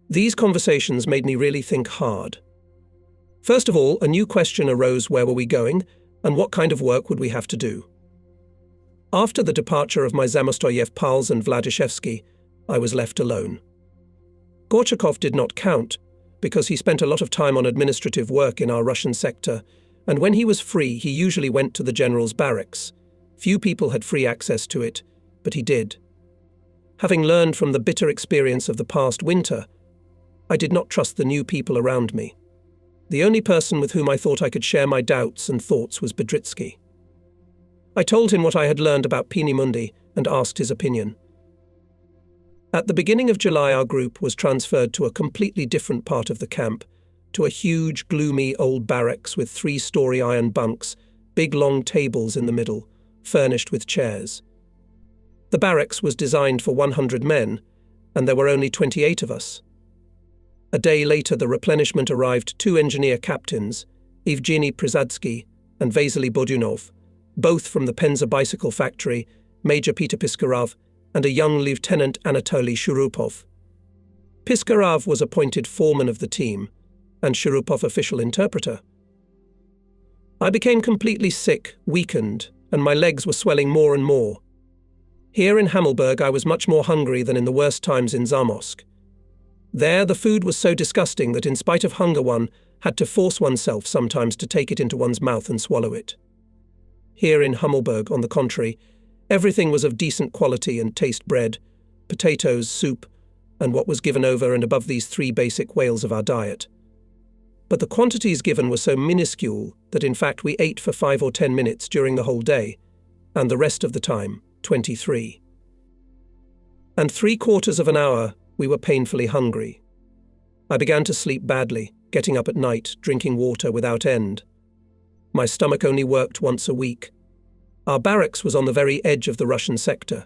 These conversations made me really think hard. First of all, a new question arose: where were we going, and what kind of work would we have to do? After the departure of my Zamostoyev pals and Vladishevsky, I was left alone. Gorchakov did not count, because he spent a lot of time on administrative work in our Russian sector, and when he was free, he usually went to the general's barracks. Few people had free access to it, but he did. Having learned from the bitter experience of the past winter, I did not trust the new people around me. The only person with whom I thought I could share my doubts and thoughts was Bedritsky. I told him what I had learned about Peenemünde and asked his opinion. At the beginning of July, our group was transferred to a completely different part of the camp, to a huge, gloomy old barracks with 3-story iron bunks, big long tables in the middle, furnished with chairs. The barracks was designed for 100 men, and there were only 28 of us. A day later, the replenishment arrived: 2 engineer captains, Evgeny Prisadsky and Vasily Bodunov, both from the Penza bicycle factory, Major Peter Piskarov, and a young Lieutenant Anatoly Shurupov. Piskarov was appointed foreman of the team, and Shurupov official interpreter. I became completely sick, weakened, and my legs were swelling more and more. Here in Hammelburg, I was much more hungry than in the worst times in Zamosk. There, the food was so disgusting that in spite of hunger, one had to force oneself sometimes to take it into one's mouth and swallow it. Here in Hammelburg, on the contrary, everything was of decent quality and taste: bread, potatoes, soup, and what was given over and above these 3 basic whales of our diet. But the quantities given were so minuscule that in fact we ate for 5 or 10 minutes during the whole day, and the rest of the time, 23. And 3/4 of an hour, we were painfully hungry. I began to sleep badly, getting up at night, drinking water without end. My stomach only worked once a week. Our barracks was on the very edge of the Russian sector.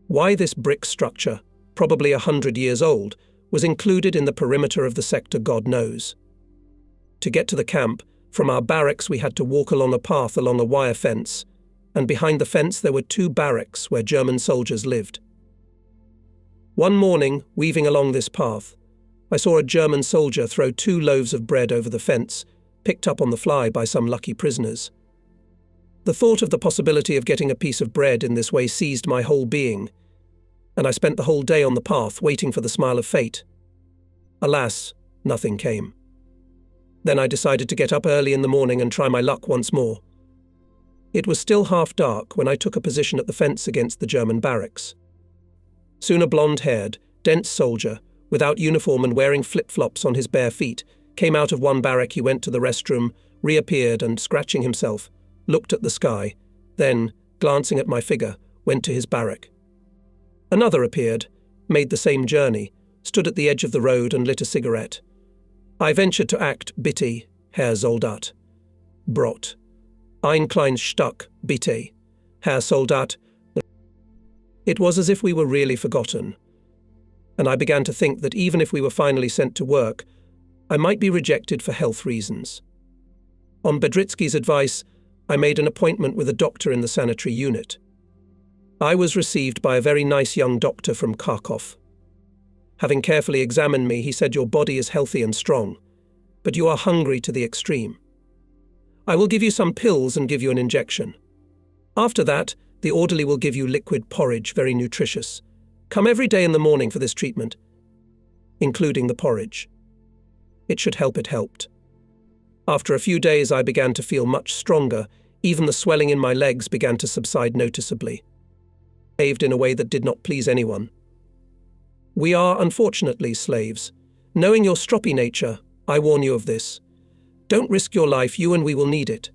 Why this brick structure, probably 100 years old, was included in the perimeter of the sector, God knows. To get to the camp, from our barracks we had to walk along a path along a wire fence, and behind the fence there were 2 barracks where German soldiers lived. One morning, weaving along this path, I saw a German soldier throw 2 loaves of bread over the fence, picked up on the fly by some lucky prisoners. The thought of the possibility of getting a piece of bread in this way seized my whole being, and I spent the whole day on the path waiting for the smile of fate. Alas, nothing came. Then I decided to get up early in the morning and try my luck once more. It was still half dark when I took a position at the fence against the German barracks. Soon a blonde-haired, dense soldier, without uniform and wearing flip-flops on his bare feet, came out of one barrack. He went to the restroom, reappeared and, scratching himself, looked at the sky, then, glancing at my figure, went to his barrack. Another appeared, made the same journey, stood at the edge of the road and lit a cigarette. I ventured to act: Bitte, Herr Soldat. Brot. Ein kleines Stück, bitte, Herr Soldat. It was as if we were really forgotten, and I began to think that even if we were finally sent to work, I might be rejected for health reasons. On Bedritsky's advice, I made an appointment with a doctor in the sanitary unit. I was received by a very nice young doctor from Kharkov. Having carefully examined me, he said, "Your body is healthy and strong, but you are hungry to the extreme. I will give you some pills and give you an injection. After that, the orderly will give you liquid porridge, very nutritious. Come every day in the morning for this treatment, including the porridge. It should help." It helped. After a few days, I began to feel much stronger. Even the swelling in my legs began to subside noticeably. Behaved in a way that did not please anyone. We are, unfortunately, slaves. Knowing your stroppy nature, I warn you of this. Don't risk your life, you and we will need it.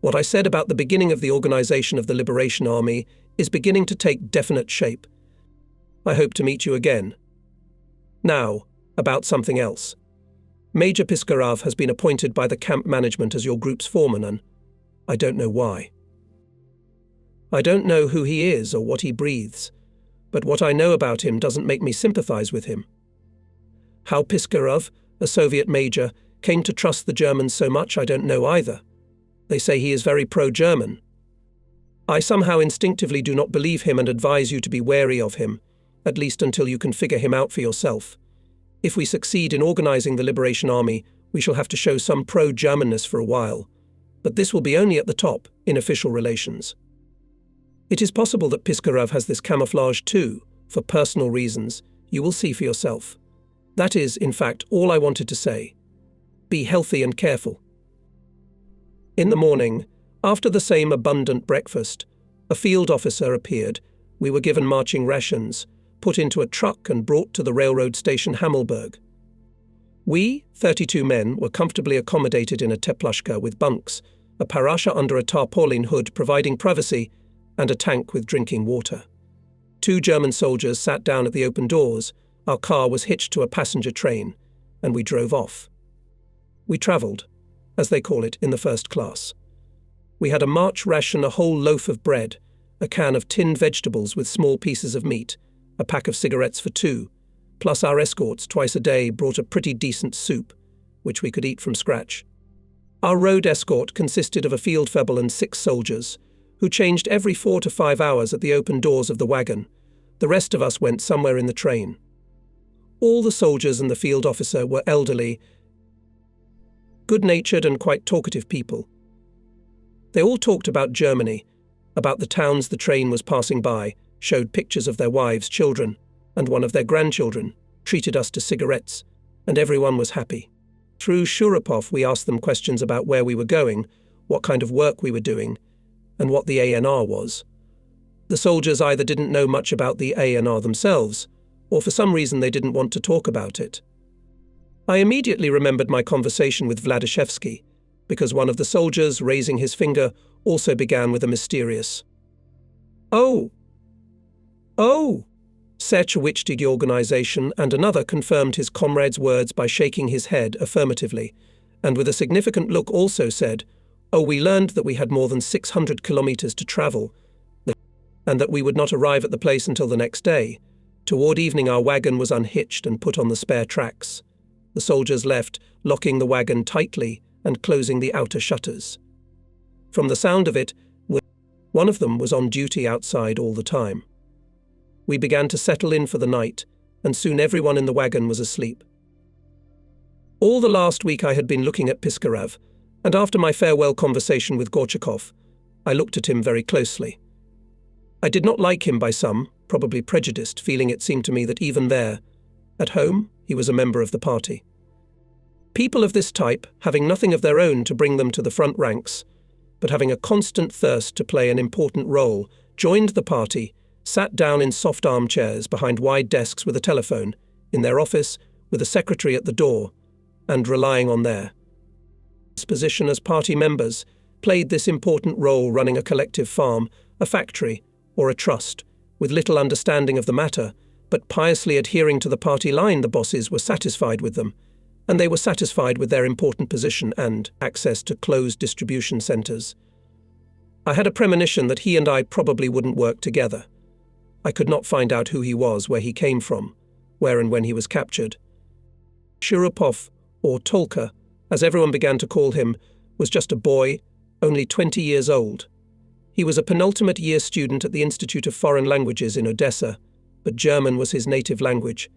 What I said about the beginning of the organization of the Liberation Army is beginning to take definite shape. I hope to meet you again. Now, about something else. Major Piskarov has been appointed by the camp management as your group's foreman, and I don't know why. I don't know who he is or what he breathes, but what I know about him doesn't make me sympathize with him. How Piskarov, a Soviet major, came to trust the Germans so much, I don't know either. They say he is very pro-German. I somehow instinctively do not believe him and advise you to be wary of him, at least until you can figure him out for yourself. If we succeed in organizing the Liberation Army, we shall have to show some pro-Germanness for a while, but this will be only at the top, in official relations. It is possible that Piskarov has this camouflage too, for personal reasons. You will see for yourself. That is, in fact, all I wanted to say. Be healthy and careful. In the morning, after the same abundant breakfast, a field officer appeared. We were given marching rations, put into a truck and brought to the railroad station Hammelburg. We, 32 men, were comfortably accommodated in a teplushka with bunks, a parasha under a tarpaulin hood providing privacy, and a tank with drinking water. 2 German soldiers sat down at the open doors. Our car was hitched to a passenger train, and we drove off. We travelled, as they call it, in the first class. We had a march ration, a whole loaf of bread, a can of tinned vegetables with small pieces of meat, a pack of cigarettes for 2, plus our escorts twice a day brought a pretty decent soup, which we could eat from scratch. Our road escort consisted of a Feldfebel and 6 soldiers, who changed every 4 to 5 hours at the open doors of the wagon. The rest of us went somewhere in the train. All the soldiers and the field officer were elderly, good-natured and quite talkative people. They all talked about Germany, about the towns the train was passing by, showed pictures of their wives, children, and one of their grandchildren, treated us to cigarettes, and everyone was happy. Through Shurapov we asked them questions about where we were going, what kind of work we were doing, and what the ANR was. The soldiers either didn't know much about the ANR themselves, or for some reason they didn't want to talk about it. I immediately remembered my conversation with Wladishevsky, because one of the soldiers, raising his finger, also began with a mysterious, "Oh! Oh!" Such a wichtige organization, and another confirmed his comrade's words by shaking his head affirmatively, and with a significant look also said, "Oh, we learned that we had more than 600 kilometers to travel, and that we would not arrive at the place until the next day." Toward evening our wagon was unhitched and put on the spare tracks. The soldiers left, locking the wagon tightly and closing the outer shutters. From the sound of it, one of them was on duty outside all the time. We began to settle in for the night, and soon everyone in the wagon was asleep. All the last week I had been looking at Piskarov, and after my farewell conversation with Gorchakov, I looked at him very closely. I did not like him by some, probably prejudiced, feeling it seemed to me that even there, at home, he was a member of the party. People of this type, having nothing of their own to bring them to the front ranks, but having a constant thirst to play an important role, joined the party, sat down in soft armchairs behind wide desks with a telephone, in their office, with a secretary at the door, and relying on their position as party members, played this important role running a collective farm, a factory, or a trust, with little understanding of the matter, but piously adhering to the party line. The bosses were satisfied with them, and they were satisfied with their important position and access to closed distribution centers. I had a premonition that he and I probably wouldn't work together. I could not find out who he was, where he came from, where and when he was captured. Shurapov, or Tolka, as everyone began to call him, was just a boy, only 20 years old. He was a penultimate year student at the Institute of Foreign Languages in Odessa, but German was his native language.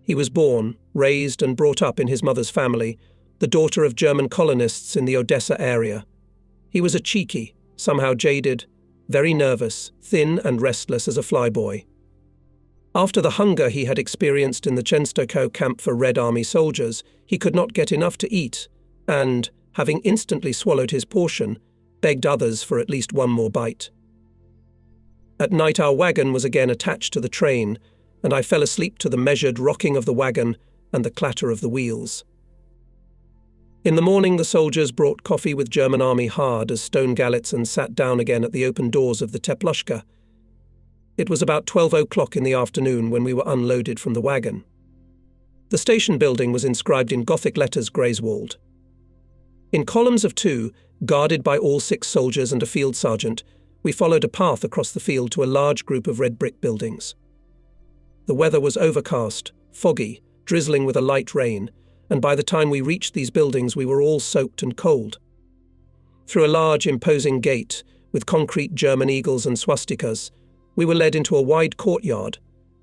He was born, raised and brought up in his mother's family, the daughter of German colonists in the Odessa area. He was a cheeky, somehow jaded, very nervous, thin and restless as a flyboy. After the hunger he had experienced in the Chenstokoe camp for Red Army soldiers, he could not get enough to eat, and, having instantly swallowed his portion, begged others for at least one more bite. At night our wagon was again attached to the train, and I fell asleep to the measured rocking of the wagon and the clatter of the wheels. In the morning the soldiers brought coffee with German Army hard as stone gallets and sat down again at the open doors of the Teplushka. It was about 12 o'clock in the afternoon when we were unloaded from the wagon. The station building was inscribed in Gothic letters Greyswald. In columns of 2, guarded by all 6 soldiers and a field sergeant, we followed a path across the field to a large group of red brick buildings. The weather was overcast, foggy, drizzling with a light rain, and by the time we reached these buildings we were all soaked and cold. Through a large, imposing gate, with concrete German eagles and swastikas, we were led into a wide courtyard,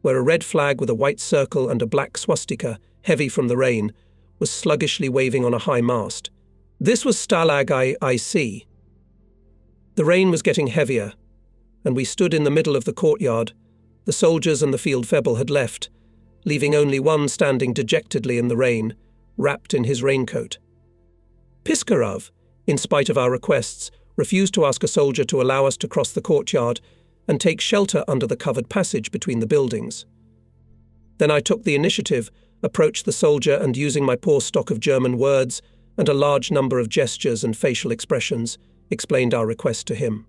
where a red flag with a white circle and a black swastika, heavy from the rain, was sluggishly waving on a high mast. This was Stalag IC. The rain was getting heavier, and we stood in the middle of the courtyard. The soldiers and the field febel had left, leaving only one standing dejectedly in the rain, wrapped in his raincoat. Piskarov, in spite of our requests, refused to ask a soldier to allow us to cross the courtyard and take shelter under the covered passage between the buildings. Then I took the initiative, approached the soldier, and using my poor stock of German words and a large number of gestures and facial expressions, explained our request to him.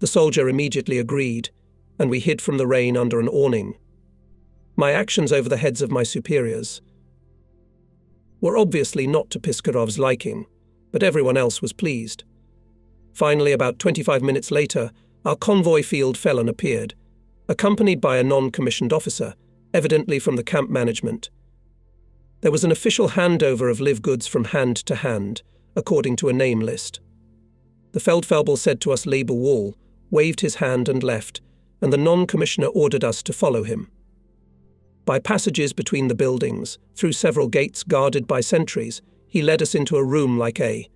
The soldier immediately agreed, and we hid from the rain under an awning. My actions over the heads of my superiors were obviously not to Piskarov's liking, but everyone else was pleased. Finally, about 25 minutes later, our convoy field felon appeared, accompanied by a non-commissioned officer, evidently from the camp management. There was an official handover of live goods from hand to hand, according to a name list. The Feldfebel said to us label wall, waved his hand and left, and the non-commissioner ordered us to follow him. By passages between the buildings, through several gates guarded by sentries, he led us into a room like a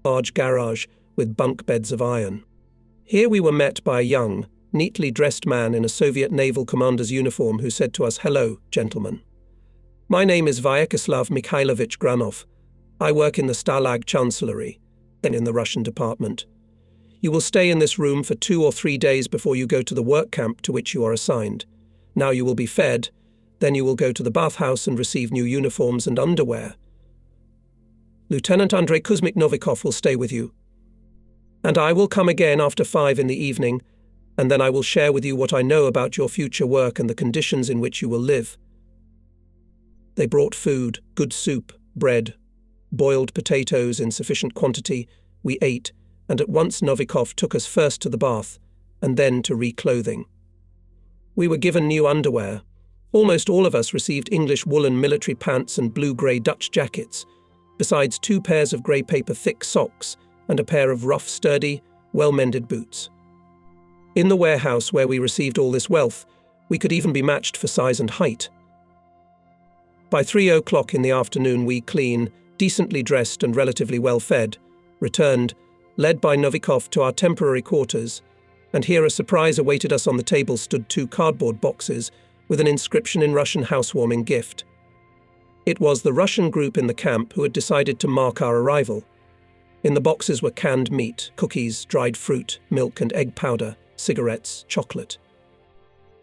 large garage with bunk beds of iron. Here we were met by a young, neatly dressed man in a Soviet naval commander's uniform who said to us, "Hello, gentlemen. My name is Vyacheslav Mikhailovich Granov. I work in the Stalag Chancellery, then in the Russian department. You will stay in this room for 2 or 3 days before you go to the work camp to which you are assigned. Now you will be fed, then you will go to the bathhouse and receive new uniforms and underwear. Lieutenant Andrei Kuzmik Novikov will stay with you. And I will come again after 5 in the evening, and then I will share with you what I know about your future work and the conditions in which you will live." They brought food, good soup, bread, boiled potatoes in sufficient quantity. We ate, and at once Novikov took us first to the bath, and then to reclothing. We were given new underwear. Almost all of us received English woolen military pants and blue-grey Dutch jackets, besides 2 pairs of grey paper thick socks and a pair of rough, sturdy, well-mended boots. In the warehouse where we received all this wealth, we could even be matched for size and height. By 3 o'clock in the afternoon, we clean, decently dressed and relatively well-fed, returned, led by Novikov, to our temporary quarters, and here a surprise awaited us. On the table stood 2 cardboard boxes with an inscription in Russian housewarming gift. It was the Russian group in the camp who had decided to mark our arrival. In the boxes were canned meat, cookies, dried fruit, milk and egg powder, cigarettes, chocolate.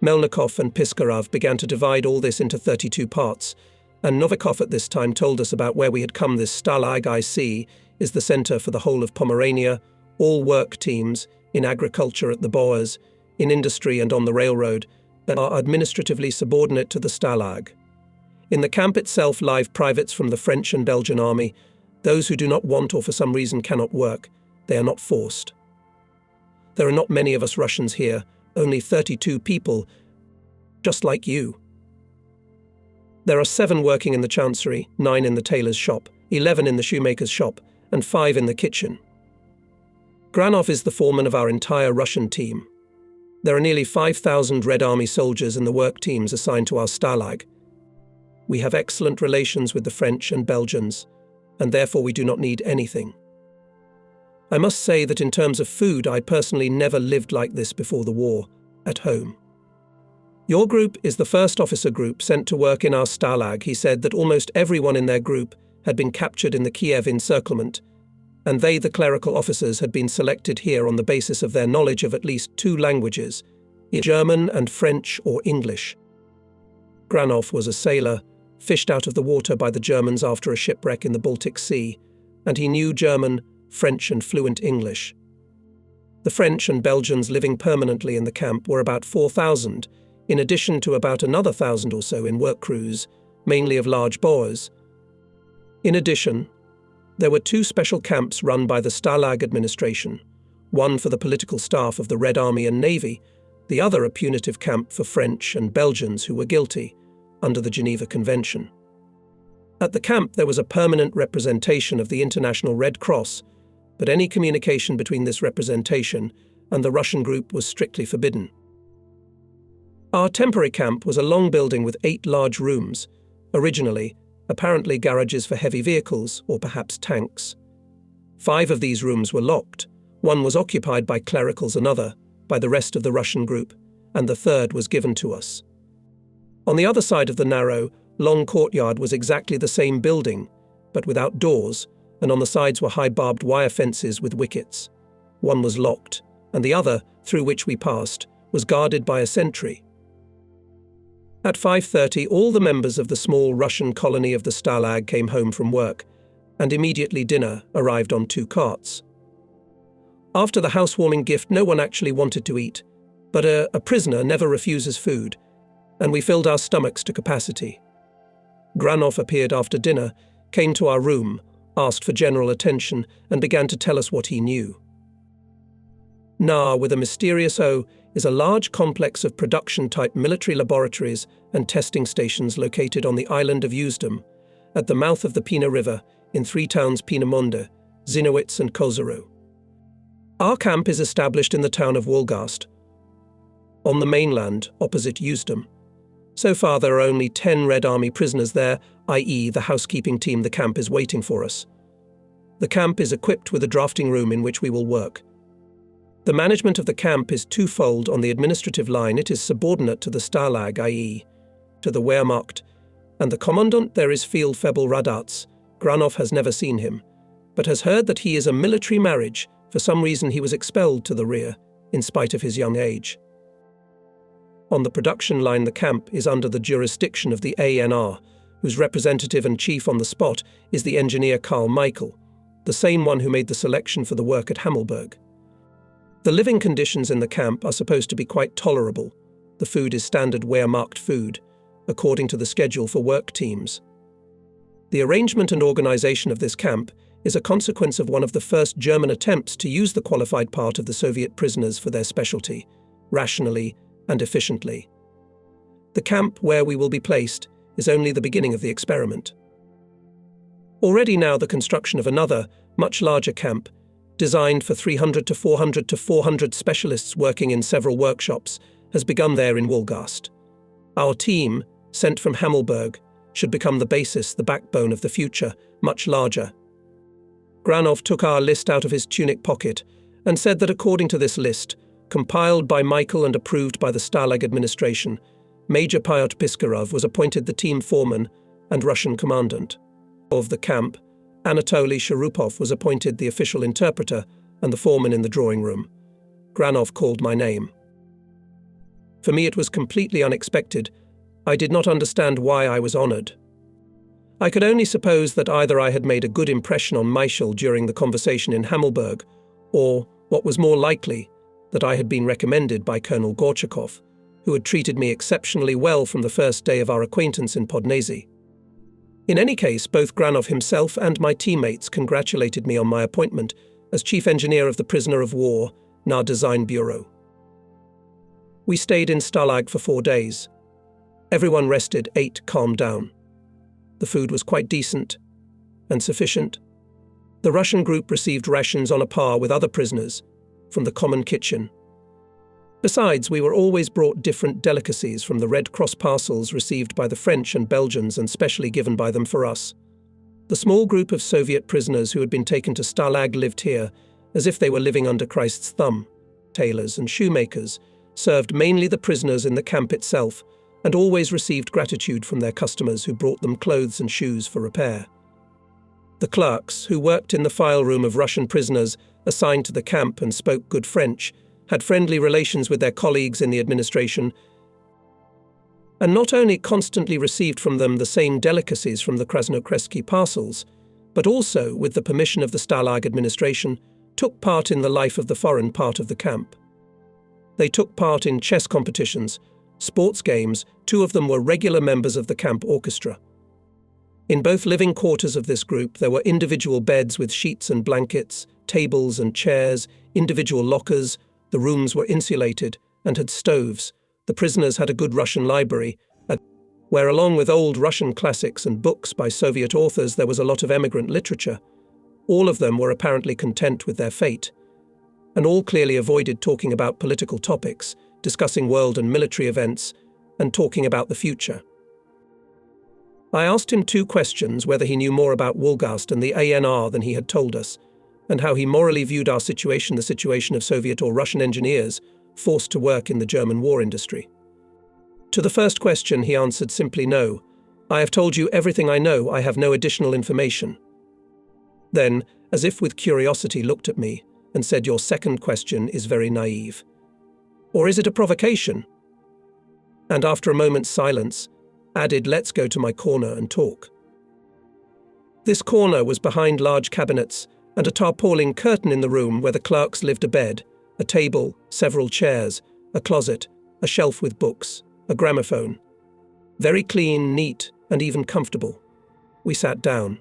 Melnikov and Piskarov began to divide all this into 32 parts, and Novikov at this time told us about where we had come. This Stalag IC is the centre for the whole of Pomerania, all work teams, in agriculture at the Boers, in industry and on the railroad, that are administratively subordinate to the Stalag. In the camp itself live privates from the French and Belgian army, those who do not want or for some reason cannot work. They are not forced. There are not many of us Russians here, only 32 people, just like you. There are 7 working in the chancery, 9 in the tailor's shop, 11 in the shoemaker's shop, and 5 in the kitchen. Granov is the foreman of our entire Russian team. There are nearly 5,000 Red Army soldiers in the work teams assigned to our Stalag. We have excellent relations with the French and Belgians, and therefore we do not need anything. I must say that in terms of food, I personally never lived like this before the war, at home. Your group is the first officer group sent to work in our Stalag. He said that almost everyone in their group had been captured in the Kiev encirclement, and they, the clerical officers, had been selected here on the basis of their knowledge of at least 2 languages, German and French or English. Granov was a sailor, fished out of the water by the Germans after a shipwreck in the Baltic Sea, and he knew German, French and fluent English. The French and Belgians living permanently in the camp were about 4,000, in addition to about another 1,000 or so in work crews, mainly of large Boers. In addition, there were 2 special camps run by the Stalag administration, one for the political staff of the Red Army and Navy, the other a punitive camp for French and Belgians who were guilty, under the Geneva Convention. At the camp there was a permanent representation of the International Red Cross, but any communication between this representation and the Russian group was strictly forbidden. Our temporary camp was a long building with 8 large rooms, originally, apparently garages for heavy vehicles or perhaps tanks. 5 of these rooms were locked, 1 was occupied by clericals, another by the rest of the Russian group, and the 3rd was given to us. On the other side of the narrow, long courtyard was exactly the same building, but without doors, and on the sides were high barbed wire fences with wickets. 1 was locked, and the other, through which we passed, was guarded by a sentry. At 5:30, all the members of the small Russian colony of the Stalag came home from work, and immediately dinner arrived on 2 carts. After the housewarming gift, no one actually wanted to eat, but a prisoner never refuses food, and we filled our stomachs to capacity. Granov appeared after dinner, came to our room, asked for general attention, and began to tell us what he knew. Na, with a mysterious O, is a large complex of production-type military laboratories and testing stations located on the island of Uzdom, at the mouth of the Pina River, in 3 towns: Pinamonde, Zinowitz and Kozaru. Our camp is established in the town of Wolgast, on the mainland, opposite Uzdom. So far there are only 10 Red Army prisoners there, i.e. the housekeeping team. The camp is waiting for us. The camp is equipped with a drafting room in which we will work. The management of the camp is twofold. On the administrative line, it is subordinate to the Stalag, i.e. to the Wehrmacht, and the commandant there is Field Febel Radatz. Granov has never seen him, but has heard that he is a military marriage. For some reason he was expelled to the rear, in spite of his young age. On the production line, the camp is under the jurisdiction of the ANR, whose representative and chief on the spot is the engineer Karl Michael, the same one who made the selection for the work at Hammelburg. The living conditions in the camp are supposed to be quite tolerable. The food is standard Wehrmacht food, according to the schedule for work teams. The arrangement and organization of this camp is a consequence of one of the first German attempts to use the qualified part of the Soviet prisoners for their specialty, rationally and efficiently. The camp where we will be placed is only the beginning of the experiment. Already now the construction of another, much larger camp, designed for 300 to 400 specialists working in several workshops, has begun there in Wolgast. Our team, sent from Hammelburg, should become the basis, the backbone of the future, much larger. Granov took our list out of his tunic pocket and said that according to this list, compiled by Michael and approved by the Stalag administration, Major Pyotr Piskarov was appointed the team foreman and Russian commandant. Of the camp, Anatoly Sharupov was appointed the official interpreter and the foreman in the drawing room. Granov called my name. For me it was completely unexpected. I did not understand why I was honoured. I could only suppose that either I had made a good impression on Michael during the conversation in Hammelburg, or, what was more likely, that I had been recommended by Colonel Gorchakov, who had treated me exceptionally well from the first day of our acquaintance in Podnezy. In any case, both Granov himself and my teammates congratulated me on my appointment as chief engineer of the prisoner of war, NAR Design Bureau. We stayed in Stalag for 4 days. Everyone rested, ate, calmed down. The food was quite decent and sufficient. The Russian group received rations on a par with other prisoners from the common kitchen. Besides, we were always brought different delicacies from the Red Cross parcels received by the French and Belgians and specially given by them for us. The small group of Soviet prisoners who had been taken to Stalag lived here as if they were living under Christ's thumb. Tailors and shoemakers served mainly the prisoners in the camp itself and always received gratitude from their customers who brought them clothes and shoes for repair. The clerks, who worked in the file room of Russian prisoners assigned to the camp and spoke good French, had friendly relations with their colleagues in the administration, and not only constantly received from them the same delicacies from the Krasnokreski parcels, but also, with the permission of the Stalag administration, took part in the life of the foreign part of the camp. They took part in chess competitions, sports games. 2 of them were regular members of the camp orchestra. In both living quarters of this group there were individual beds with sheets and blankets, tables and chairs, individual lockers. The rooms were insulated and had stoves. The prisoners had a good Russian library, where along with old Russian classics and books by Soviet authors there was a lot of emigrant literature. All of them were apparently content with their fate, and all clearly avoided talking about political topics, discussing world and military events, and talking about the future. I asked him 2 questions: whether he knew more about Wolgast and the ANR than he had told us, and how he morally viewed our situation, the situation of Soviet or Russian engineers forced to work in the German war industry. To the first question, he answered simply no. I have told you everything I know, I have no additional information. Then, as if with curiosity, looked at me and said, your second question is very naive. Or is it a provocation? And after a moment's silence, added, let's go to my corner and talk. This corner was behind large cabinets and a tarpaulin curtain in the room where the clerks lived: a bed, a table, several chairs, a closet, a shelf with books, a gramophone. Very clean, neat, and even comfortable. We sat down.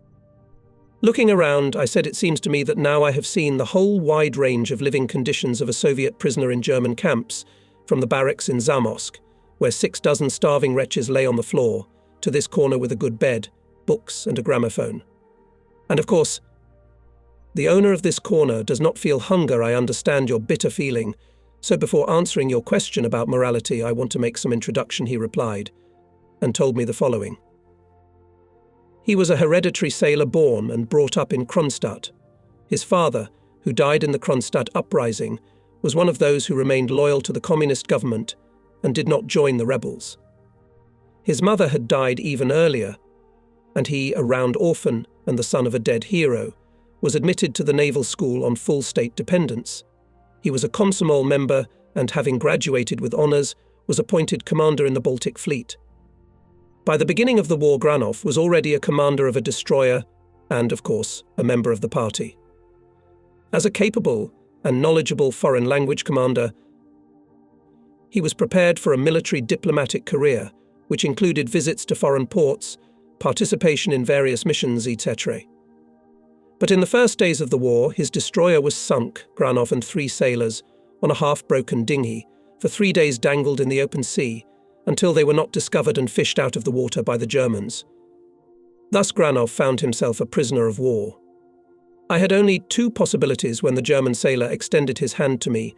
Looking around, I said, it seems to me that now I have seen the whole wide range of living conditions of a Soviet prisoner in German camps, from the barracks in Zamosk, where 6 dozen starving wretches lay on the floor, to this corner with a good bed, books, and a gramophone. And of course, the owner of this corner does not feel hunger. I understand your bitter feeling, so before answering your question about morality, I want to make some introduction, he replied, and told me the following. He was a hereditary sailor born and brought up in Kronstadt. His father, who died in the Kronstadt uprising, was one of those who remained loyal to the communist government and did not join the rebels. His mother had died even earlier, and he, a round orphan and the son of a dead hero, was admitted to the naval school on full state dependence. He was a Komsomol member and, having graduated with honours, was appointed commander in the Baltic Fleet. By the beginning of the war, Granov was already a commander of a destroyer and, of course, a member of the party. As a capable and knowledgeable foreign language commander, he was prepared for a military diplomatic career, which included visits to foreign ports, participation in various missions, etc. But in the first days of the war, his destroyer was sunk, Granov and 3 sailors, on a half-broken dinghy, for 3 days dangled in the open sea, until they were not discovered and fished out of the water by the Germans. Thus Granov found himself a prisoner of war. I had only 2 possibilities when the German sailor extended his hand to me,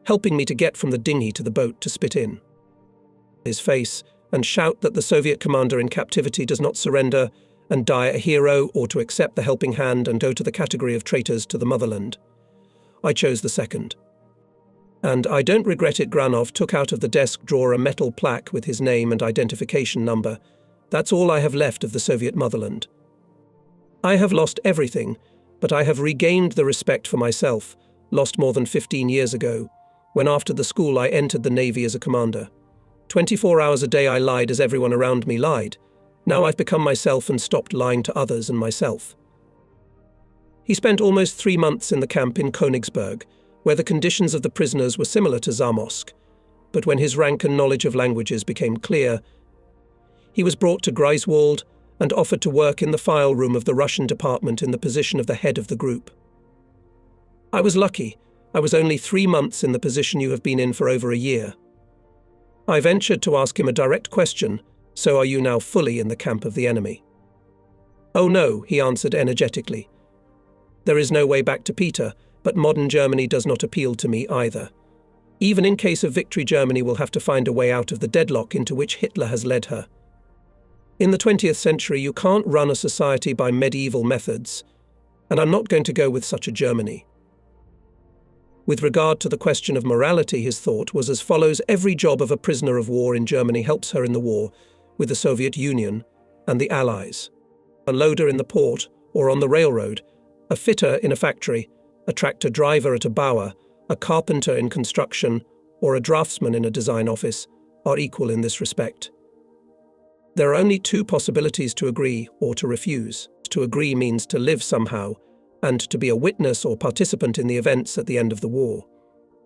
helping me to get from the dinghy to the boat to spit in his face and shout that the Soviet commander in captivity does not surrender and die a hero, or to accept the helping hand and go to the category of traitors to the motherland. I chose the second. And I don't regret it. Granov took out of the desk drawer a metal plaque with his name and identification number. That's all I have left of the Soviet motherland. I have lost everything, but I have regained the respect for myself, lost more than 15 years ago, when after the school I entered the Navy as a commander. 24 hours a day I lied as everyone around me lied. Now I've become myself and stopped lying to others and myself. He spent almost 3 months in the camp in Königsberg, where the conditions of the prisoners were similar to Zamosk, but when his rank and knowledge of languages became clear, he was brought to Greifswald and offered to work in the file room of the Russian department in the position of the head of the group. I was lucky. I was only 3 months in the position you have been in for over a year. I ventured to ask him a direct question: so are you now fully in the camp of the enemy? Oh no, he answered energetically. There is no way back to Peter, but modern Germany does not appeal to me either. Even in case of victory, Germany will have to find a way out of the deadlock into which Hitler has led her. In the 20th century, you can't run a society by medieval methods, and I'm not going to go with such a Germany. With regard to the question of morality, his thought was as follows: every job of a prisoner of war in Germany helps her in the war with the Soviet Union and the Allies. A loader in the port or on the railroad, a fitter in a factory, a tractor driver at a bower, a carpenter in construction, or a draftsman in a design office are equal in this respect. There are only 2 possibilities: to agree or to refuse. To agree means to live somehow, and to be a witness or participant in the events at the end of the war.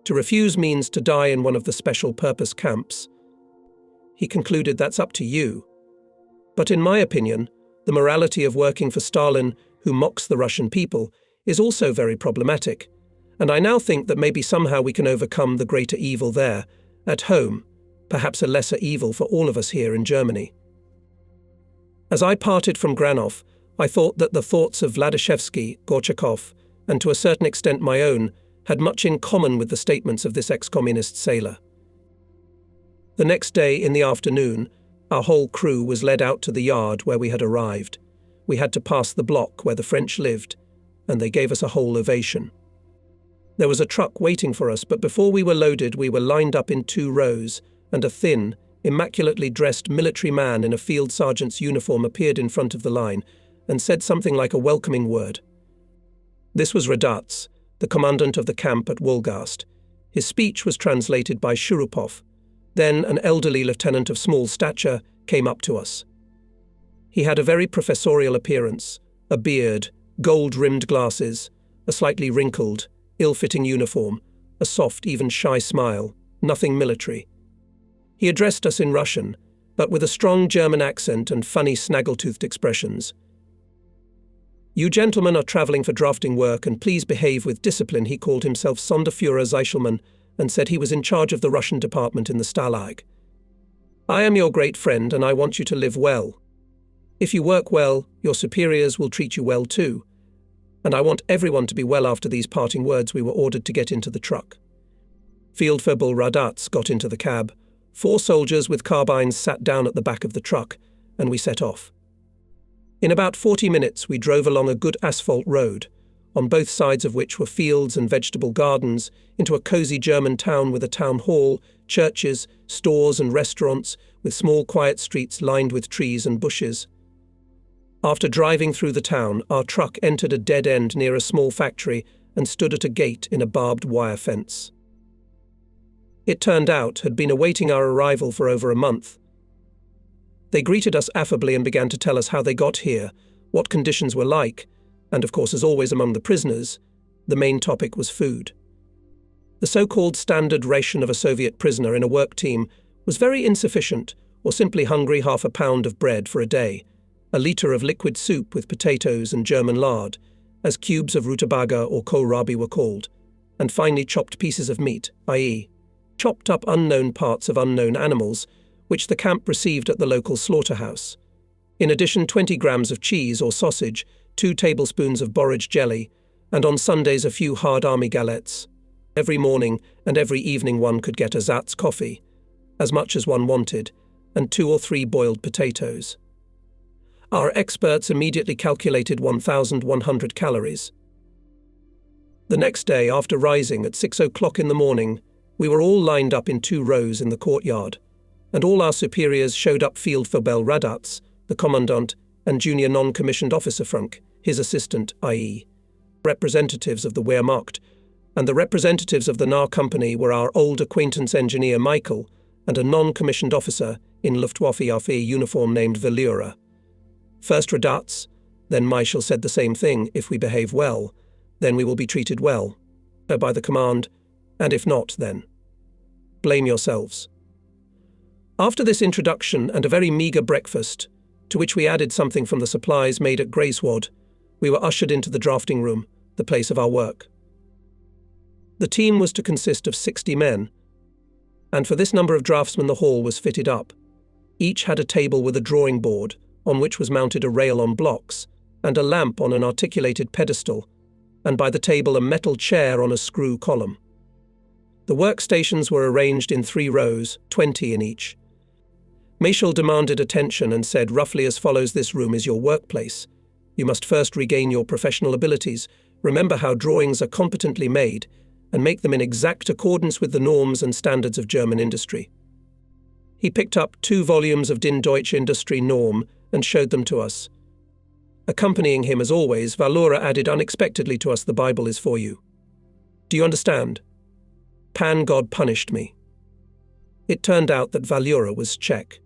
To refuse means to die in one of the special purpose camps. He concluded, that's up to you. But in my opinion, the morality of working for Stalin, who mocks the Russian people, is also very problematic, and I now think that maybe somehow we can overcome the greater evil there, at home, perhaps a lesser evil for all of us here in Germany. As I parted from Granov, I thought that the thoughts of Władysławski, Gorchakov, and to a certain extent my own, had much in common with the statements of this ex-communist sailor. The next day, in the afternoon, our whole crew was led out to the yard where we had arrived. We had to pass the block where the French lived, and they gave us a whole ovation. There was a truck waiting for us, but before we were loaded, we were lined up in 2 rows, and a thin, immaculately dressed military man in a field sergeant's uniform appeared in front of the line and said something like a welcoming word. This was Radatz, the commandant of the camp at Wolgast. His speech was translated by Shurupov. Then an elderly lieutenant of small stature came up to us. He had a very professorial appearance, a beard, gold-rimmed glasses, a slightly wrinkled, ill-fitting uniform, a soft, even shy smile, nothing military. He addressed us in Russian, but with a strong German accent and funny snaggle-toothed expressions. "You gentlemen are travelling for drafting work, and please behave with discipline." He called himself Sonderführer Zeichelmann and said he was in charge of the Russian department in the Stalag. "I am your great friend, and I want you to live well. If you work well, your superiors will treat you well too. And I want everyone to be well." After these parting words, we were ordered to get into the truck. Fieldfebel Radatz got into the cab. 4 soldiers with carbines sat down at the back of the truck, and we set off. In about 40 minutes, we drove along a good asphalt road, on both sides of which were fields and vegetable gardens, into a cosy German town with a town hall, churches, stores and restaurants, with small quiet streets lined with trees and bushes. After driving through the town, our truck entered a dead end near a small factory and stood at a gate in a barbed wire fence. It turned out had been awaiting our arrival for over a month. They greeted us affably and began to tell us how they got here, what conditions were like, and of course, as always among the prisoners, the main topic was food. The so-called standard ration of a Soviet prisoner in a work team was very insufficient, or simply hungry. 1/2 pound of bread for a day, a litre of liquid soup with potatoes and German lard, as cubes of rutabaga or kohlrabi were called, and finely chopped pieces of meat, i.e., chopped up unknown parts of unknown animals, which the camp received at the local slaughterhouse. In addition, 20 grams of cheese or sausage, 2 tablespoons of borage jelly, and on Sundays a few hard army galettes. Every morning and every evening one could get a Zatz coffee, as much as one wanted, and 2 or 3 boiled potatoes. Our experts immediately calculated 1,100 calories. The next day, after rising at 6 o'clock in the morning, we were all lined up in 2 rows in the courtyard, and all our superiors showed up. Fieldfebel Radatz, the commandant, and junior non-commissioned officer Frank, his assistant, i.e., representatives of the Wehrmacht, and the representatives of the Nahr Company were our old acquaintance engineer Michael and a non-commissioned officer in Luftwaffe uniform named Valura. First Radatz, then Michael said the same thing: "If we behave well, then we will be treated well by the command, and if not, then blame yourselves." After this introduction and a very meagre breakfast, to which we added something from the supplies made at Greifswald, we were ushered into the drafting room, the place of our work. The team was to consist of 60 men, and for this number of draftsmen the hall was fitted up. Each had a table with a drawing board, on which was mounted a rail on blocks, and a lamp on an articulated pedestal, and by the table a metal chair on a screw column. The workstations were arranged in 3 rows, 20 in each. Michel demanded attention and said roughly as follows: "This room is your workplace. You must first regain your professional abilities, remember how drawings are competently made, and make them in exact accordance with the norms and standards of German industry." He picked up 2 volumes of Die Deutsche Industrie Norm and showed them to us. Accompanying him, as always, Valura added unexpectedly to us, "The Bible is for you. Do you understand? Pan God punished me." It turned out that Valura was Czech.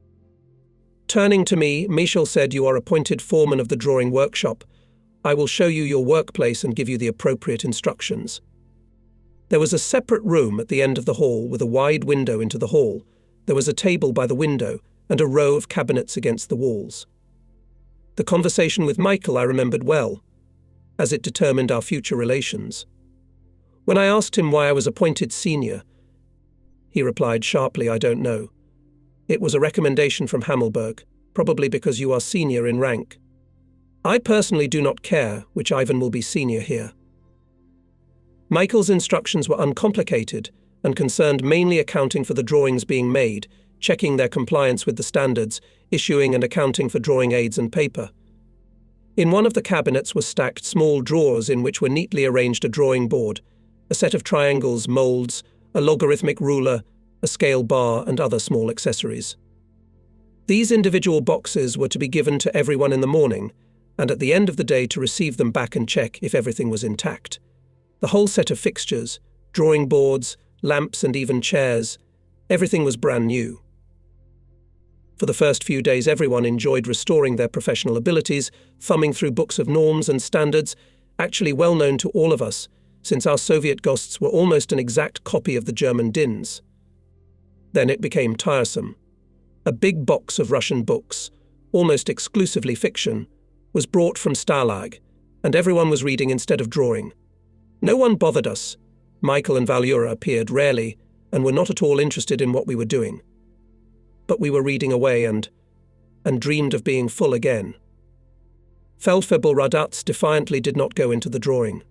Turning to me, Michel said, "You are appointed foreman of the drawing workshop. I will show you your workplace and give you the appropriate instructions." There was a separate room at the end of the hall with a wide window into the hall. There was a table by the window and a row of cabinets against the walls. The conversation with Michael I remembered well, as it determined our future relations. When I asked him why I was appointed senior, he replied sharply, "I don't know. It was a recommendation from Hammelburg, probably because you are senior in rank. I personally do not care which Ivan will be senior here." Michael's instructions were uncomplicated and concerned mainly accounting for the drawings being made, checking their compliance with the standards, issuing and accounting for drawing aids and paper. In one of the cabinets were stacked small drawers in which were neatly arranged a drawing board, a set of triangles, moulds, a logarithmic ruler, a scale bar, and other small accessories. These individual boxes were to be given to everyone in the morning, and at the end of the day to receive them back and check if everything was intact. The whole set of fixtures, drawing boards, lamps, and even chairs, everything was brand new. For the first few days, everyone enjoyed restoring their professional abilities, thumbing through books of norms and standards, actually well known to all of us, since our Soviet ghosts were almost an exact copy of the German DINs. Then it became tiresome. A big box of Russian books, almost exclusively fiction, was brought from Stalag, and everyone was reading instead of drawing. No one bothered us. Michael and Valura appeared rarely and were not at all interested in what we were doing. But we were reading away and dreamed of being full again. Feldfebel Radatz defiantly did not go into the drawing.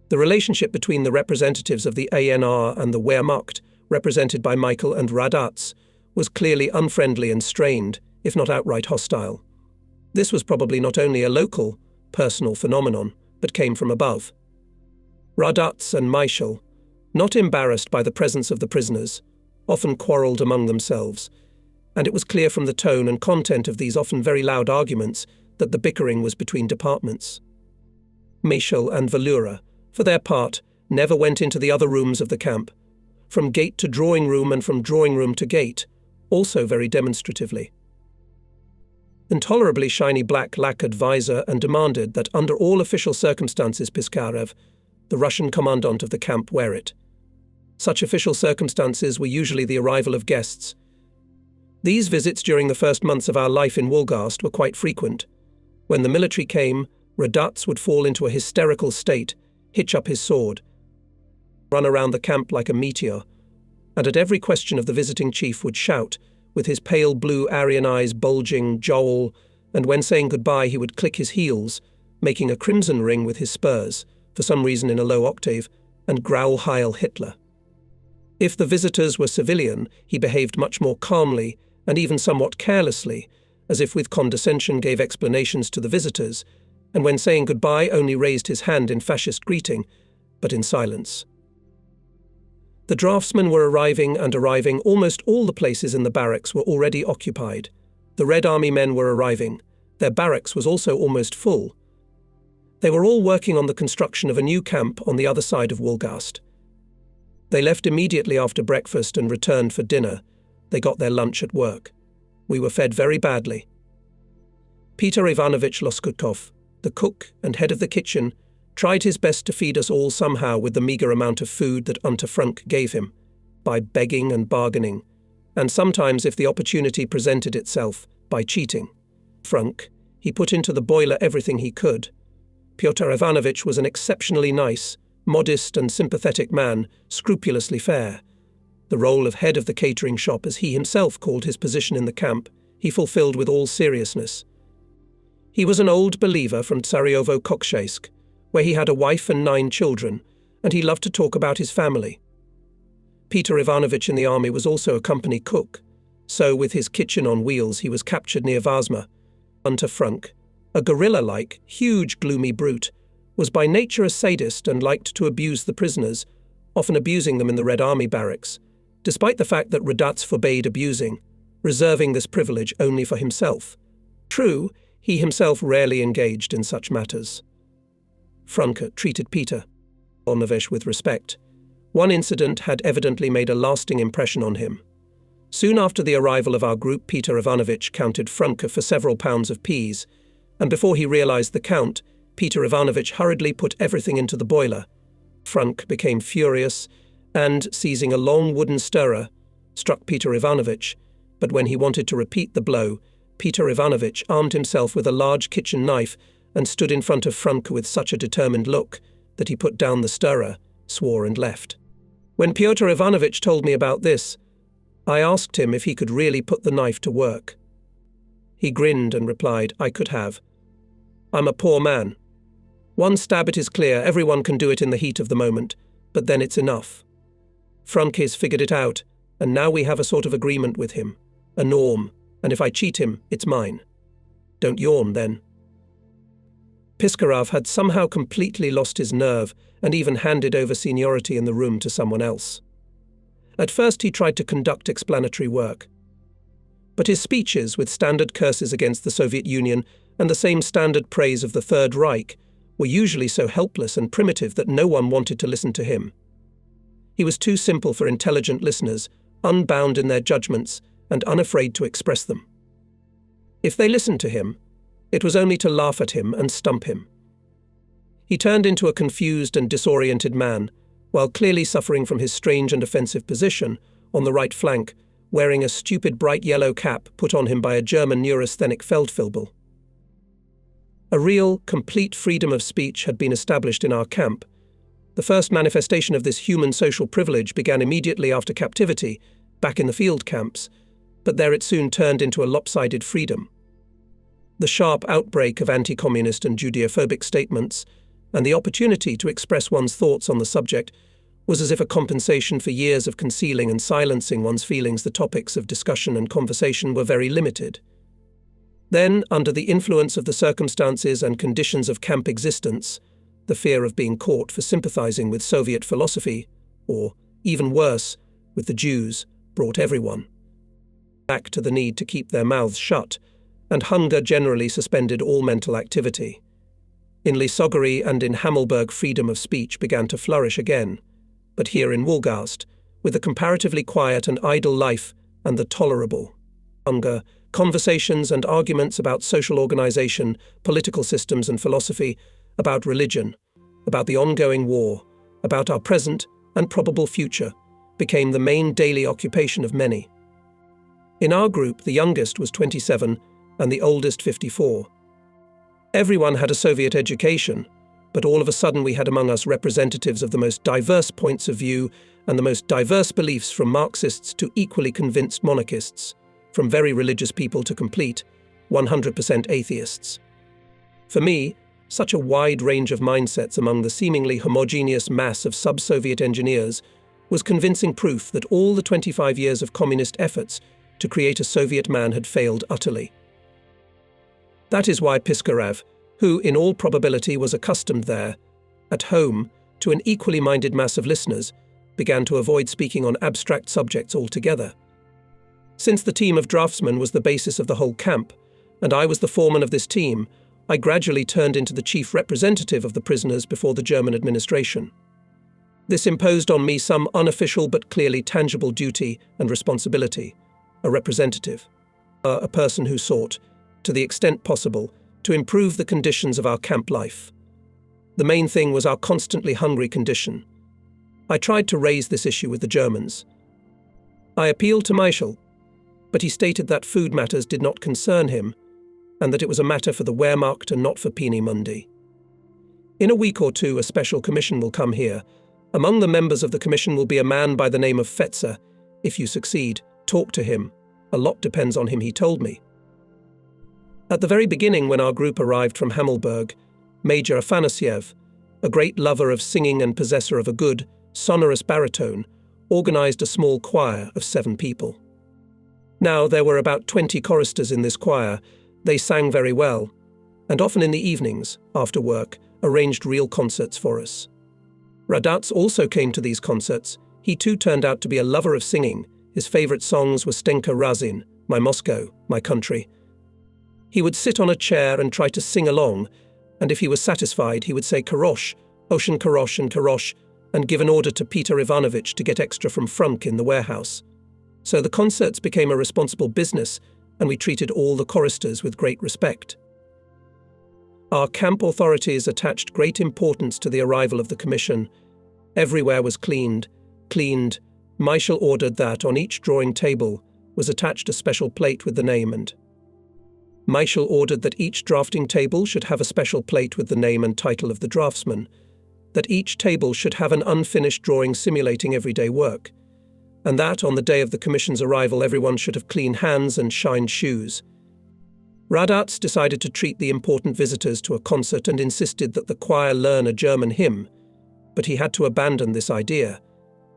The relationship between the representatives of the ANR and the Wehrmacht, represented by Michael and Radatz, was clearly unfriendly and strained, if not outright hostile. This was probably not only a local, personal phenomenon, but came from above. Radatz and Michael, not embarrassed by the presence of the prisoners, often quarrelled among themselves, and it was clear from the tone and content of these often very loud arguments that the bickering was between departments. Michael and Valura, for their part, never went into the other rooms of the camp, from gate to drawing room and from drawing room to gate, also very demonstratively. Intolerably shiny black lacquered visor, and demanded that under all official circumstances Piskarev, the Russian commandant of the camp, wear it. Such official circumstances were usually the arrival of guests. These visits during the first months of our life in Wolgast were quite frequent. When the military came, Radatz would fall into a hysterical state, hitch up his sword, run around the camp like a meteor, and at every question of the visiting chief would shout, with his pale blue Aryan eyes bulging, jowl, and when saying goodbye he would click his heels, making a crimson ring with his spurs, for some reason in a low octave, and growl Heil Hitler. If the visitors were civilian, he behaved much more calmly, and even somewhat carelessly, as if with condescension gave explanations to the visitors, and when saying goodbye only raised his hand in fascist greeting, but in silence. The draftsmen were arriving, almost all the places in the barracks were already occupied. The Red Army men were arriving. Their barracks was also almost full. They were all working on the construction of a new camp on the other side of Wolgast. They left immediately after breakfast and returned for dinner. They got their lunch at work. We were fed very badly. Peter Ivanovich Loskutkov, the cook and head of the kitchen, tried his best to feed us all somehow with the meagre amount of food that Unter Frank gave him, by begging and bargaining, and sometimes, if the opportunity presented itself, by cheating. Frank, he put into the boiler everything he could. Pyotr Ivanovich was an exceptionally nice, modest and sympathetic man, scrupulously fair. The role of head of the catering shop, as he himself called his position in the camp, he fulfilled with all seriousness. He was an old believer from Tsarevo-Kokshaisk, where he had a wife and 9 children, and he loved to talk about his family. Peter Ivanovich in the army was also a company cook, so with his kitchen on wheels he was captured near Vazma. Unter Frank, a gorilla-like, huge, gloomy brute, was by nature a sadist and liked to abuse the prisoners, often abusing them in the Red Army barracks, despite the fact that Radatz forbade abusing, reserving this privilege only for himself. True, he himself rarely engaged in such matters. Franke treated Peter Ivanovich with respect. One incident had evidently made a lasting impression on him. Soon after the arrival of our group, Peter Ivanovich counted Franke for several pounds of peas, and before he realized the count, Peter Ivanovich hurriedly put everything into the boiler. Frank became furious and, seizing a long wooden stirrer, struck Peter Ivanovich, but when he wanted to repeat the blow, Peter Ivanovich armed himself with a large kitchen knife and stood in front of Franke with such a determined look that he put down the stirrer, swore and left. When Pyotr Ivanovich told me about this, I asked him if he could really put the knife to work. He grinned and replied, "I could have. I'm a poor man. One stab it is clear, everyone can do it in the heat of the moment, but then it's enough. Franke's figured it out, and now we have a sort of agreement with him, a norm, and if I cheat him, it's mine. Don't yawn, then. Piskarov had somehow completely lost his nerve and even handed over seniority in the room to someone else. At first he tried to conduct explanatory work. But his speeches, with standard curses against the Soviet Union and the same standard praise of the Third Reich, were usually so helpless and primitive that no one wanted to listen to him. He was too simple for intelligent listeners, unbound in their judgments and unafraid to express them. If they listened to him, it was only to laugh at him and stump him. He turned into a confused and disoriented man, while clearly suffering from his strange and offensive position, on the right flank, wearing a stupid bright yellow cap put on him by a German neurasthenic Feldfebel. A real, complete freedom of speech had been established in our camp. The first manifestation of this human social privilege began immediately after captivity, back in the field camps, but there it soon turned into a lopsided freedom. The sharp outbreak of anti-communist and Judeophobic statements, and the opportunity to express one's thoughts on the subject, was as if a compensation for years of concealing and silencing one's feelings. The topics of discussion and conversation were very limited. Then, under the influence of the circumstances and conditions of camp existence, the fear of being caught for sympathizing with Soviet philosophy, or, even worse, with the Jews, brought everyone back to the need to keep their mouths shut, and hunger generally suspended all mental activity. In Lisogary and in Hammelburg freedom of speech began to flourish again, but here in Wolgast, with the comparatively quiet and idle life and the tolerable hunger, conversations and arguments about social organization, political systems and philosophy, about religion, about the ongoing war, about our present and probable future, became the main daily occupation of many. In our group, the youngest was 27 and the oldest 54. Everyone had a Soviet education, but all of a sudden we had among us representatives of the most diverse points of view and the most diverse beliefs, from Marxists to equally convinced monarchists, from very religious people to complete 100% atheists. For me, such a wide range of mindsets among the seemingly homogeneous mass of sub-Soviet engineers was convincing proof that all the 25 years of communist efforts to create a Soviet man had failed utterly. That is why Piskarov, who in all probability was accustomed there, at home, to an equally minded mass of listeners, began to avoid speaking on abstract subjects altogether. Since the team of draftsmen was the basis of the whole camp, and I was the foreman of this team, I gradually turned into the chief representative of the prisoners before the German administration. This imposed on me some unofficial but clearly tangible duty and responsibility, a representative, a person who sought, to the extent possible, to improve the conditions of our camp life. The main thing was our constantly hungry condition. I tried to raise this issue with the Germans. I appealed to Michel, but he stated that food matters did not concern him, and that it was a matter for the Wehrmacht and not for Peenemünde. In a week or two, a special commission will come here. Among the members of the commission will be a man by the name of Fetzer. If you succeed, talk to him. A lot depends on him, he told me. At the very beginning, when our group arrived from Hammelburg, Major Afanasyev, a great lover of singing and possessor of a good, sonorous baritone, organized a small choir of 7 people. Now, there were about 20 choristers in this choir. They sang very well, and often in the evenings, after work, arranged real concerts for us. Radatz also came to these concerts. He too turned out to be a lover of singing. His favorite songs were Stenka Razin, My Moscow, My Country. He would sit on a chair and try to sing along, and if he was satisfied, he would say Karosh, Ocean Karosh and Karosh, and give an order to Peter Ivanovich to get extra from Frunk in the warehouse. So the concerts became a responsible business, and we treated all the choristers with great respect. Our camp authorities attached great importance to the arrival of the commission. Everywhere was cleaned. Michel ordered that on each drawing table was attached a special plate with the name, and Michel ordered that each drafting table should have a special plate with the name and title of the draftsman, that each table should have an unfinished drawing simulating everyday work, and that on the day of the commission's arrival everyone should have clean hands and shined shoes. Radatz decided to treat the important visitors to a concert and insisted that the choir learn a German hymn, but he had to abandon this idea,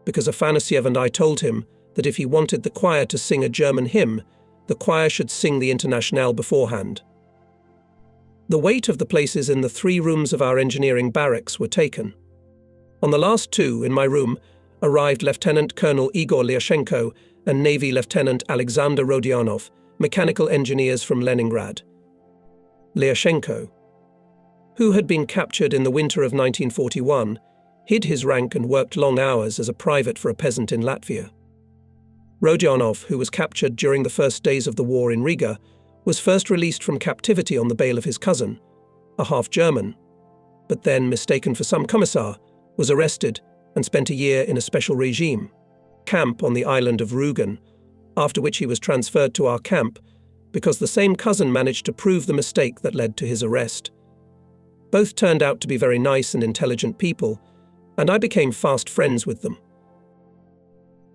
because Afanasyev and I told him that if he wanted the choir to sing a German hymn, the choir should sing the Internationale beforehand. The weight of the places in the 3 rooms of our engineering barracks were taken. On the last 2, in my room, arrived Lieutenant Colonel Igor Lyashenko and Navy Lieutenant Alexander Rodionov, mechanical engineers from Leningrad. Lyashenko, who had been captured in the winter of 1941, hid his rank and worked long hours as a private for a peasant in Latvia. Rodionov, who was captured during the first days of the war in Riga, was first released from captivity on the bail of his cousin, a half-German, but then, mistaken for some commissar, was arrested and spent a year in a special regime camp on the island of Rügen, after which he was transferred to our camp because the same cousin managed to prove the mistake that led to his arrest. Both turned out to be very nice and intelligent people, and I became fast friends with them.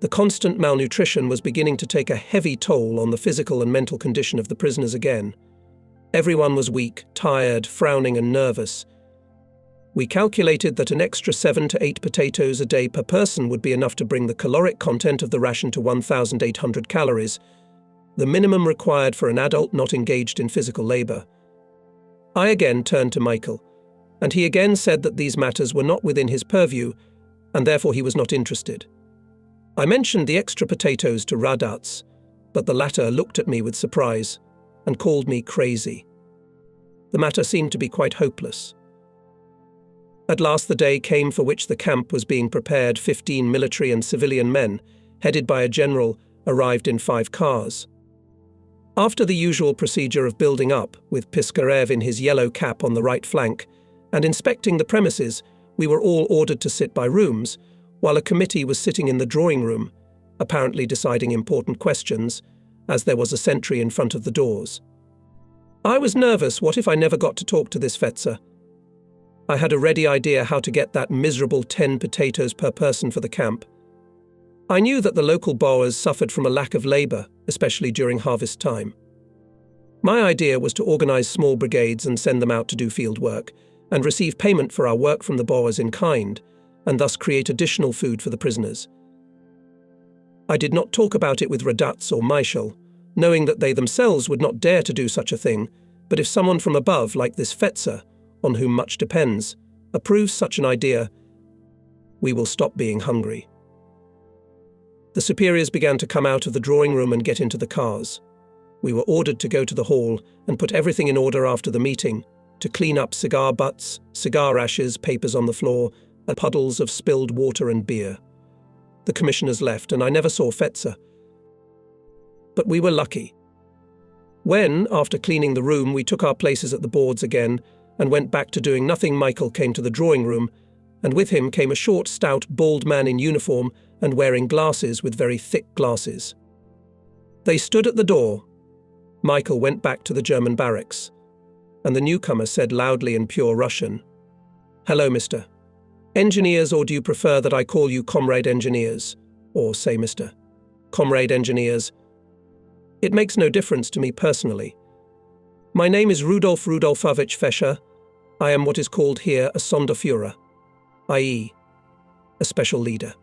The constant malnutrition was beginning to take a heavy toll on the physical and mental condition of the prisoners again. Everyone was weak, tired, frowning and nervous. We calculated that an extra 7 to 8 potatoes a day per person would be enough to bring the caloric content of the ration to 1,800 calories, the minimum required for an adult not engaged in physical labor. I again turned to Michael, and he again said that these matters were not within his purview, and therefore he was not interested. I mentioned the extra potatoes to Radats, but the latter looked at me with surprise and called me crazy. The matter seemed to be quite hopeless. At last the day came for which the camp was being prepared. 15 military and civilian men, headed by a general, arrived in 5 cars. After the usual procedure of building up, with Piskarev in his yellow cap on the right flank, and inspecting the premises, we were all ordered to sit by rooms, while a committee was sitting in the drawing room, apparently deciding important questions, as there was a sentry in front of the doors. I was nervous. What if I never got to talk to this Fetzer? I had a ready idea how to get that miserable 10 potatoes per person for the camp. I knew that the local Boers suffered from a lack of labour, especially during harvest time. My idea was to organise small brigades and send them out to do field work, and receive payment for our work from the Boers in kind, and thus create additional food for the prisoners. I did not talk about it with Radats or Michael, knowing that they themselves would not dare to do such a thing, but if someone from above, like this Fetzer, on whom much depends, approves such an idea, we will stop being hungry. The superiors began to come out of the drawing room and get into the cars. We were ordered to go to the hall and put everything in order after the meeting, to clean up cigar butts, cigar ashes, papers on the floor, and puddles of spilled water and beer. The commissioners left, and I never saw Fetzer. But we were lucky. When, after cleaning the room, we took our places at the boards again and went back to doing nothing, Michael came to the drawing room, and with him came a short, stout, bald man in uniform and wearing glasses with very thick glasses. They stood at the door. Michael went back to the German barracks, and the newcomer said loudly in pure Russian, "Hello, Mr. Engineers, or do you prefer that I call you Comrade Engineers? Or say Mr. Comrade Engineers? It makes no difference to me personally. My name is Rudolf Rudolfovich Fescher. I am what is called here a Sonderführer, i.e., a special leader."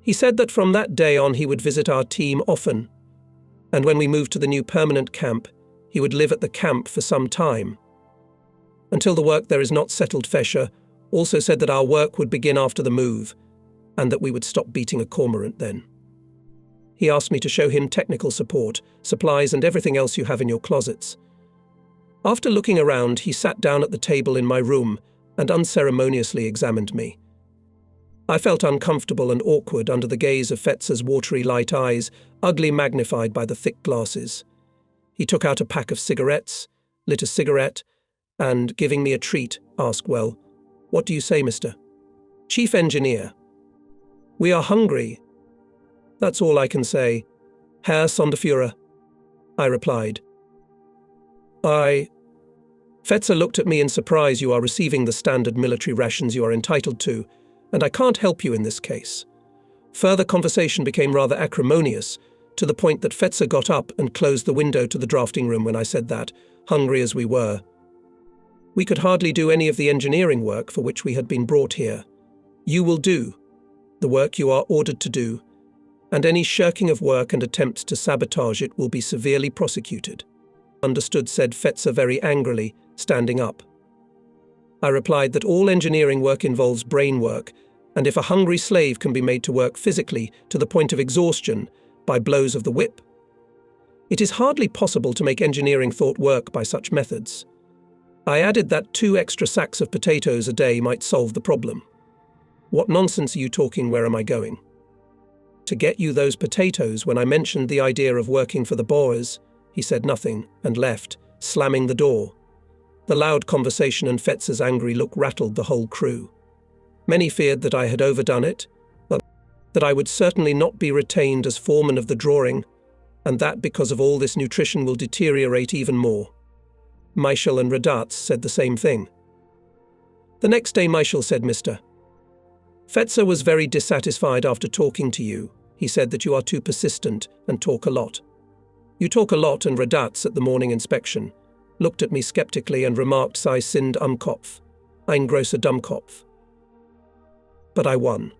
He said that from that day on he would visit our team often, and when we moved to the new permanent camp, he would live at the camp for some time. Until the work there is not settled, Fescher also said that our work would begin after the move, and that we would stop beating a cormorant then. He asked me to show him technical support, supplies and everything else you have in your closets. After looking around, he sat down at the table in my room and unceremoniously examined me. I felt uncomfortable and awkward under the gaze of Fetzer's watery light eyes, ugly magnified by the thick glasses. He took out a pack of cigarettes, lit a cigarette, and, giving me a treat, asked, "Well, what do you say, Mr. Chief Engineer?" "We are hungry. That's all I can say, Herr Sonderführer," I replied. Fetzer looked at me in surprise. "You are receiving the standard military rations you are entitled to, and I can't help you in this case." Further conversation became rather acrimonious, to the point that Fetzer got up and closed the window to the drafting room when I said that, hungry as we were. We could hardly do any of the engineering work for which we had been brought here. "You will do the work you are ordered to do, and any shirking of work and attempts to sabotage it will be severely prosecuted. Understood, said Fetzer very angrily, standing up. I replied that all engineering work involves brain work, and if a hungry slave can be made to work physically to the point of exhaustion by blows of the whip, it is hardly possible to make engineering thought work by such methods. I added that 2 extra sacks of potatoes a day might solve the problem. What nonsense are you talking? Where am I going? To get you those potatoes. When I mentioned the idea of working for the Boers, he said nothing and left, slamming the door. The loud conversation and Fetzer's angry look rattled the whole crew. Many feared that I had overdone it, that I would certainly not be retained as foreman of the drawing, and that because of all this nutrition will deteriorate even more. Michael and Radatz said the same thing. The next day Michael said, Mr. Fetzer was very dissatisfied after talking to you. He said that you are too persistent and talk a lot. You talk a lot, and Radatz at the morning inspection looked at me skeptically and remarked, "Sie sind Kopf, ein großer Dummkopf." But I won.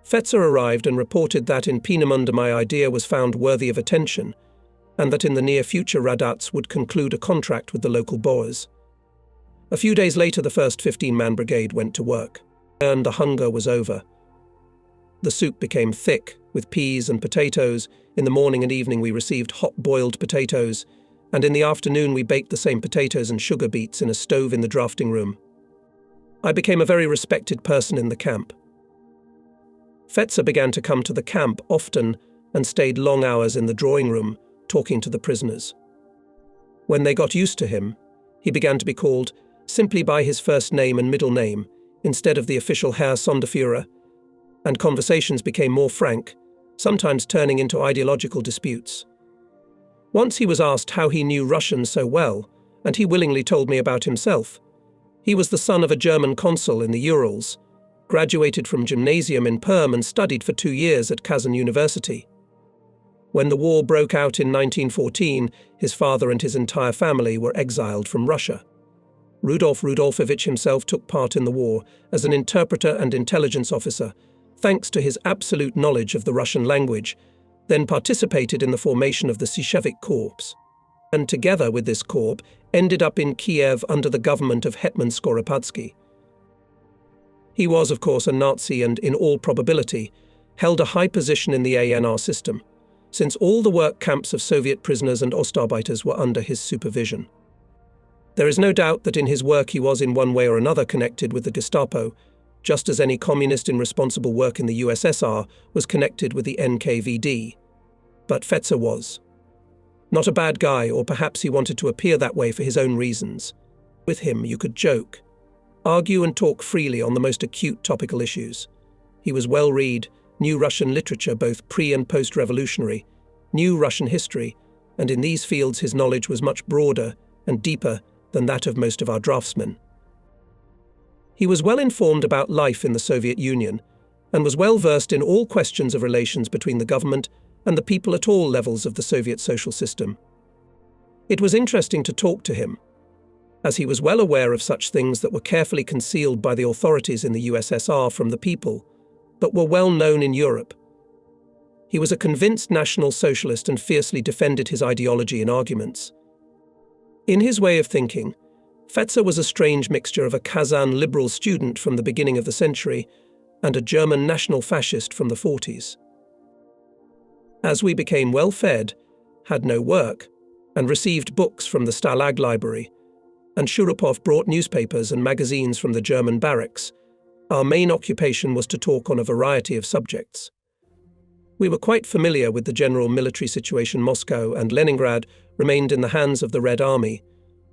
Fetzer arrived and reported that in Peenemünde my idea was found worthy of attention, and that in the near future Radatz would conclude a contract with the local Boers. A few days later the first 15-man brigade went to work, and the hunger was over. The soup became thick, with peas and potatoes. In the morning and evening we received hot boiled potatoes, and in the afternoon we baked the same potatoes and sugar beets in a stove in the drafting room. I became a very respected person in the camp. Fetzer began to come to the camp often and stayed long hours in the drawing room, talking to the prisoners. When they got used to him, he began to be called simply by his first name and middle name, instead of the official Herr Sonderführer, and conversations became more frank, sometimes turning into ideological disputes. Once he was asked how he knew Russian so well, and he willingly told me about himself. He was the son of a German consul in the Urals, graduated from gymnasium in Perm and studied for 2 years at Kazan University. When the war broke out in 1914, his father and his entire family were exiled from Russia. Rudolf Rudolfovich himself took part in the war as an interpreter and intelligence officer, thanks to his absolute knowledge of the Russian language, then participated in the formation of the Syshevik Corps, and together with this corps ended up in Kiev under the government of Hetman Skoropadsky. He was, of course, a Nazi and, in all probability, held a high position in the ANR system, since all the work camps of Soviet prisoners and Ostarbeiters were under his supervision. There is no doubt that in his work he was in one way or another connected with the Gestapo, just as any communist in responsible work in the USSR was connected with the NKVD. But Fetzer was. Not a bad guy, or perhaps he wanted to appear that way for his own reasons. With him you could joke, argue and talk freely on the most acute topical issues. He was well-read, knew Russian literature both pre- and post-revolutionary, knew Russian history, and in these fields his knowledge was much broader and deeper than that of most of our draftsmen. He was well informed about life in the Soviet Union, and was well versed in all questions of relations between the government and the people at all levels of the Soviet social system. It was interesting to talk to him, as he was well aware of such things that were carefully concealed by the authorities in the USSR from the people, but were well known in Europe. He was a convinced National Socialist and fiercely defended his ideology in arguments. In his way of thinking, Fetzer was a strange mixture of a Kazan liberal student from the beginning of the century and a German national fascist from the 40s. As we became well-fed, had no work, and received books from the Stalag library, and Shurupov brought newspapers and magazines from the German barracks, our main occupation was to talk on a variety of subjects. We were quite familiar with the general military situation. Moscow and Leningrad remained in the hands of the Red Army,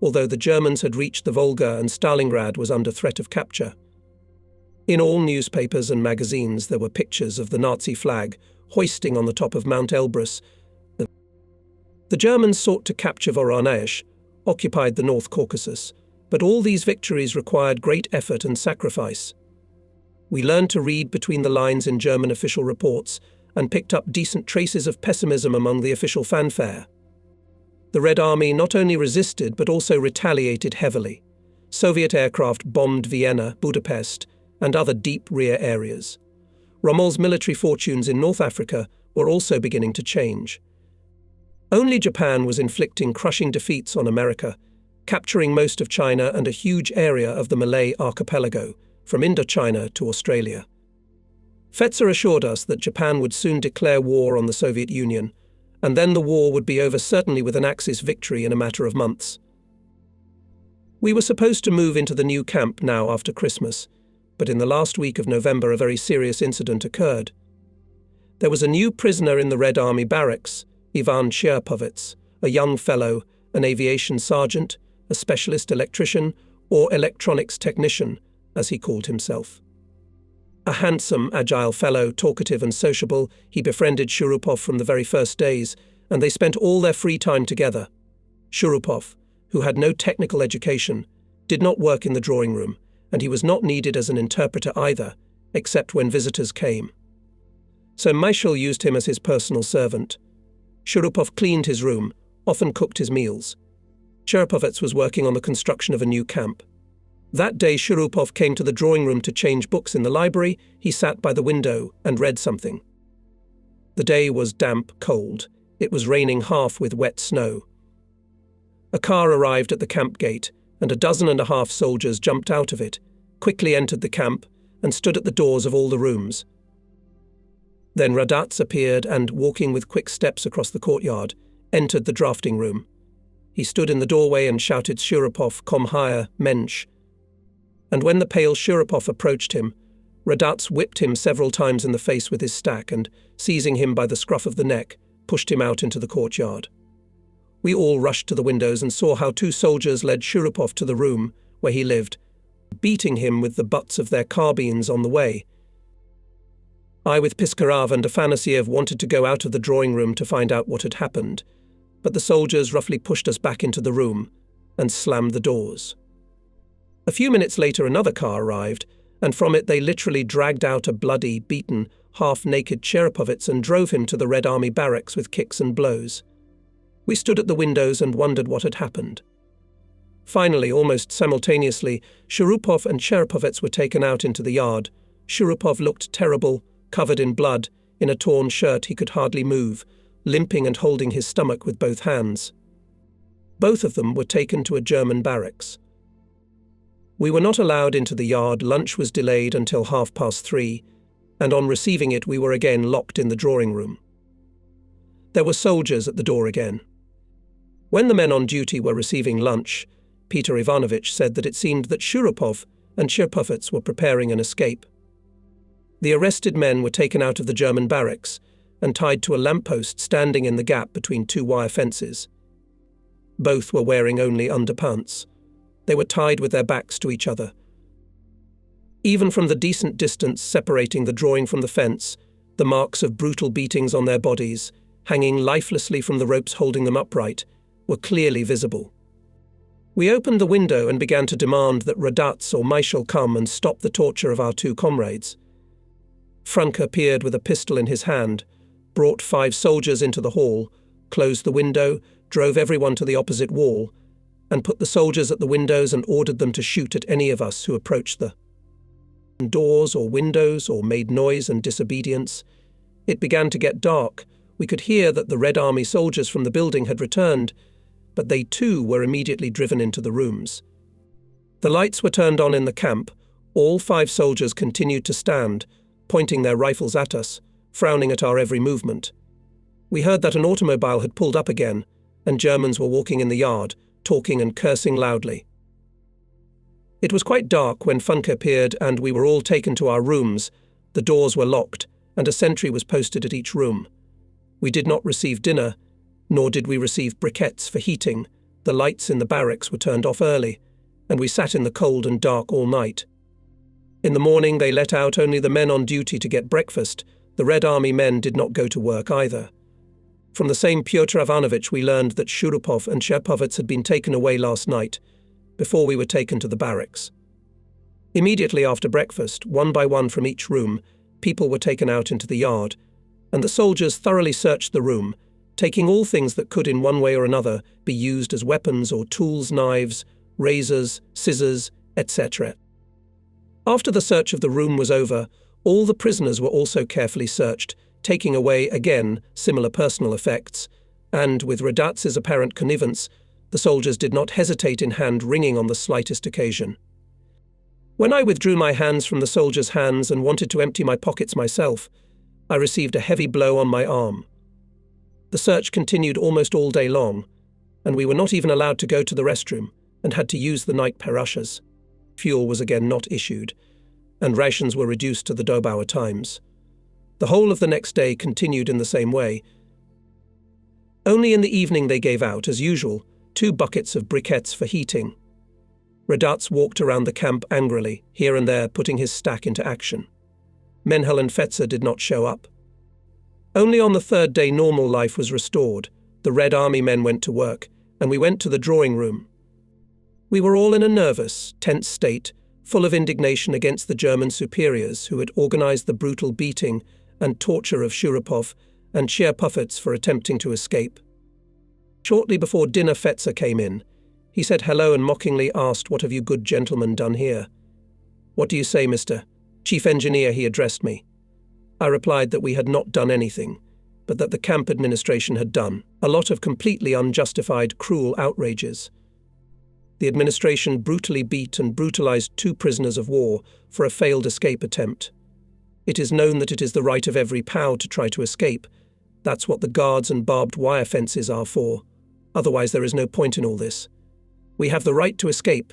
although the Germans had reached the Volga and Stalingrad was under threat of capture. In all newspapers and magazines there were pictures of the Nazi flag hoisting on the top of Mount Elbrus. The Germans sought to capture Voronezh, occupied the North Caucasus, but all these victories required great effort and sacrifice. We learned to read between the lines in German official reports and picked up decent traces of pessimism among the official fanfare. The Red Army not only resisted but also retaliated heavily. Soviet aircraft bombed Vienna, Budapest, and other deep rear areas. Rommel's military fortunes in North Africa were also beginning to change. Only Japan was inflicting crushing defeats on America, capturing most of China and a huge area of the Malay archipelago, from Indochina to Australia. Fetzer assured us that Japan would soon declare war on the Soviet Union, and then the war would be over certainly with an Axis victory in a matter of months. We were supposed to move into the new camp now after Christmas, but in the last week of November a very serious incident occurred. There was a new prisoner in the Red Army barracks, Ivan Sherpovets, a young fellow, an aviation sergeant, a specialist electrician, or electronics technician, as he called himself. A handsome, agile fellow, talkative and sociable, he befriended Shurupov from the very first days, and they spent all their free time together. Shurupov, who had no technical education, did not work in the drawing room, and he was not needed as an interpreter either, except when visitors came. So Michael used him as his personal servant. Shurupov cleaned his room, often cooked his meals. Sherpovets was working on the construction of a new camp. That day Shurupov came to the drawing room to change books in the library. He sat by the window and read something. The day was damp, cold. It was raining half with wet snow. A car arrived at the camp gate, and 12 soldiers jumped out of it, quickly entered the camp, and stood at the doors of all the rooms. Then Radats appeared and, walking with quick steps across the courtyard, entered the drafting room. He stood in the doorway and shouted Shurupov, "Komm her, Mensch." And when the pale Shurupov approached him, Radats whipped him several times in the face with his stack and, seizing him by the scruff of the neck, pushed him out into the courtyard. We all rushed to the windows and saw how 2 soldiers led Shurupov to the room where he lived, beating him with the butts of their carbines on the way. I, with Piskarov and Afanasiev, wanted to go out of the drawing room to find out what had happened, but the soldiers roughly pushed us back into the room and slammed the doors. A few minutes later another car arrived, and from it they literally dragged out a bloody, beaten, half-naked Sherpovets and drove him to the Red Army barracks with kicks and blows. We stood at the windows and wondered what had happened. Finally, almost simultaneously, Shurupov and Sherpovets were taken out into the yard. Shurupov looked terrible, covered in blood, in a torn shirt he could hardly move, limping and holding his stomach with both hands. Both of them were taken to a German barracks. We were not allowed into the yard. Lunch was delayed until 3:30, and on receiving it we were again locked in the drawing room. There were soldiers at the door again. When the men on duty were receiving lunch, Peter Ivanovich said that it seemed that Shurupov and Sherpovets were preparing an escape. The arrested men were taken out of the German barracks and tied to a lamppost standing in the gap between 2 wire fences. Both were wearing only underpants. They were tied with their backs to each other. Even from the decent distance separating the drawing from the fence, the marks of brutal beatings on their bodies, hanging lifelessly from the ropes holding them upright, were clearly visible. We opened the window and began to demand that Radats or Michael come and stop the torture of our 2 comrades. Franke appeared with a pistol in his hand, brought 5 soldiers into the hall, closed the window, drove everyone to the opposite wall, and put the soldiers at the windows and ordered them to shoot at any of us who approached the doors or windows or made noise and disobedience. It began to get dark. We could hear that the Red Army soldiers from the building had returned, but they too were immediately driven into the rooms. The lights were turned on in the camp. All 5 soldiers continued to stand, pointing their rifles at us, frowning at our every movement. We heard that an automobile had pulled up again, and Germans were walking in the yard, talking and cursing loudly. It was quite dark when Funke appeared and we were all taken to our rooms. The doors were locked, and a sentry was posted at each room. We did not receive dinner, nor did we receive briquettes for heating. The lights in the barracks were turned off early, and we sat in the cold and dark all night. In the morning they let out only the men on duty to get breakfast. The Red Army men did not go to work either. From the same Pyotr Ivanovich we learned that Shurupov and Sherpovets had been taken away last night, before we were taken to the barracks. Immediately after breakfast, one by one from each room, people were taken out into the yard, and the soldiers thoroughly searched the room, taking all things that could in one way or another be used as weapons or tools, knives, razors, scissors, etc. After the search of the room was over, All the prisoners were also carefully searched, taking away, again, similar personal effects, and, with Radatz's apparent connivance, the soldiers did not hesitate in hand-wringing on the slightest occasion. When I withdrew my hands from the soldiers' hands and wanted to empty my pockets myself, I received a heavy blow on my arm. The search continued almost all day long, and we were not even allowed to go to the restroom and had to use the night parashas. Fuel was again not issued, and rations were reduced to the Dobauer times. The whole of the next day continued in the same way. Only in the evening they gave out, as usual, 2 buckets of briquettes for heating. Radatz walked around the camp angrily, here and there putting his stack into action. Menhel and Fetzer did not show up. Only on the 3rd day normal life was restored. The Red Army men went to work, and we went to the drawing room. We were all in a nervous, tense state, full of indignation against the German superiors who had organized the brutal beating and torture of Shurupov and Cherpuffets for attempting to escape. Shortly before dinner, Fetzer came in. He said hello and mockingly asked, "What have you good gentlemen done here?" "What do you say, Mr. Chief Engineer?" he addressed me. I replied that we had not done anything, but that the camp administration had done a lot of completely unjustified, cruel outrages. The administration brutally beat and brutalized 2 prisoners of war for a failed escape attempt. It is known that it is the right of every POW to try to escape. That's what the guards and barbed wire fences are for. Otherwise there is no point in all this. We have the right to escape.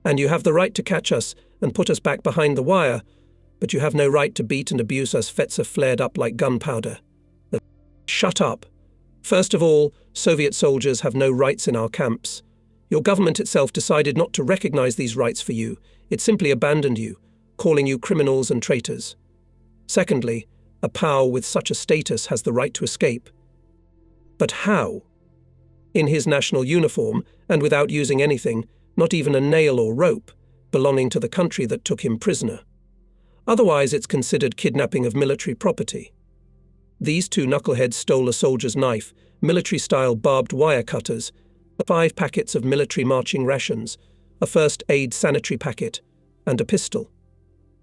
And you have the right to catch us and put us back behind the wire, but you have no right to beat and abuse us. Fetzer flared up like gunpowder. Shut up. First of all, Soviet soldiers have no rights in our camps. Your government itself decided not to recognize these rights for you. It simply abandoned you, calling you criminals and traitors. Secondly, a POW with such a status has the right to escape. But how? In his national uniform, and without using anything, not even a nail or rope, belonging to the country that took him prisoner. Otherwise it's considered kidnapping of military property. These 2 knuckleheads stole a soldier's knife, military-style barbed wire cutters, 5 packets of military marching rations, a first aid sanitary packet, and a pistol.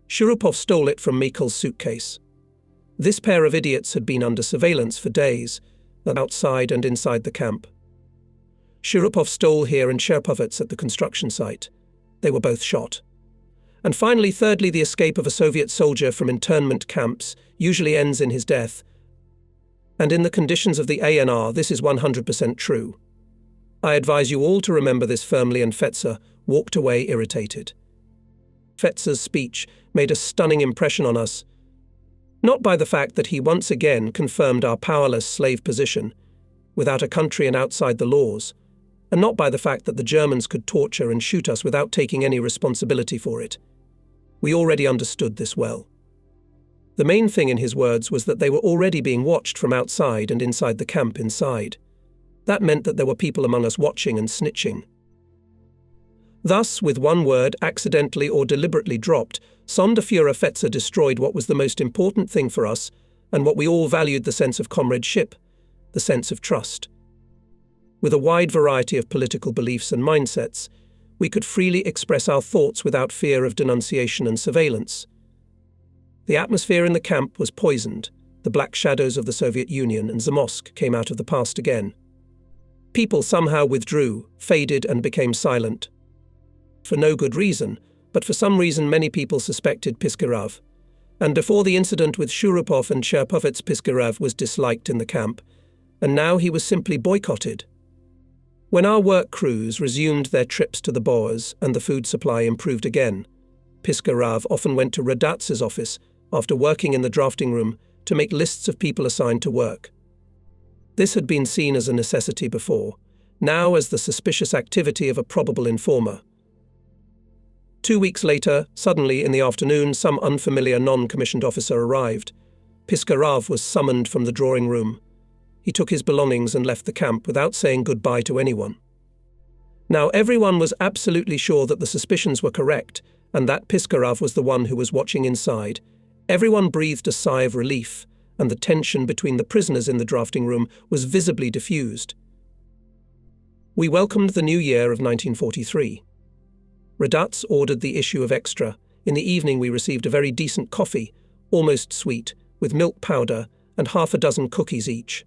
Shurupov stole it from Mikul's suitcase. This pair of idiots had been under surveillance for days, outside and inside the camp. Shurupov stole here and Cherpuffets at the construction site. They were both shot. And finally, thirdly, the escape of a Soviet soldier from internment camps usually ends in his death. And in the conditions of the ANR, this is 100% true. I advise you all to remember this firmly, and Fetzer walked away irritated. Fetzer's speech made a stunning impression on us, not by the fact that he once again confirmed our powerless slave position, without a country and outside the laws, and not by the fact that the Germans could torture and shoot us without taking any responsibility for it. We already understood this well. The main thing in his words was that they were already being watched from outside and inside the camp inside. That meant that there were people among us watching and snitching. Thus, with one word, accidentally or deliberately dropped, Sonderführer Fetzer destroyed what was the most important thing for us and what we all valued: the sense of comradeship, the sense of trust. With a wide variety of political beliefs and mindsets, we could freely express our thoughts without fear of denunciation and surveillance. The atmosphere in the camp was poisoned. The black shadows of the Soviet Union and Zamosk came out of the past again. People somehow withdrew, faded, and became silent. For no good reason, but for some reason many people suspected Piskarav. And before the incident with Shurupov and Cherpuffets, Piskarav was disliked in the camp, and now he was simply boycotted. When our work crews resumed their trips to the Boers and the food supply improved again, Piskarav often went to Radatz's office after working in the drafting room to make lists of people assigned to work. This had been seen as a necessity before, now as the suspicious activity of a probable informer. 2 weeks later, suddenly in the afternoon, some unfamiliar non-commissioned officer arrived. Piskarav was summoned from the drawing room. He took his belongings and left the camp without saying goodbye to anyone. Now everyone was absolutely sure that the suspicions were correct and that Piskarav was the one who was watching inside. Everyone breathed a sigh of relief, and the tension between the prisoners in the drafting room was visibly diffused. We welcomed the new year of 1943. Radatz ordered the issue of extra, In the evening we received a very decent coffee, almost sweet, with milk powder and half a dozen cookies each.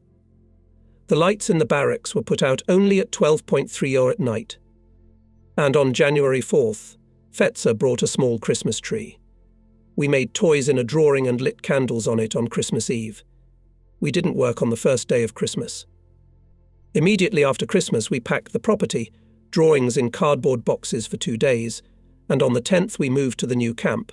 The lights in the barracks were put out only at 12.30 at night. And on January 4th, Fetzer brought a small Christmas tree. We made toys in a drawing and lit candles on it on Christmas Eve. We didn't work on the first day of Christmas. Immediately after Christmas we packed the property, drawings in cardboard boxes for 2 days, and on the 10th we moved to the new camp,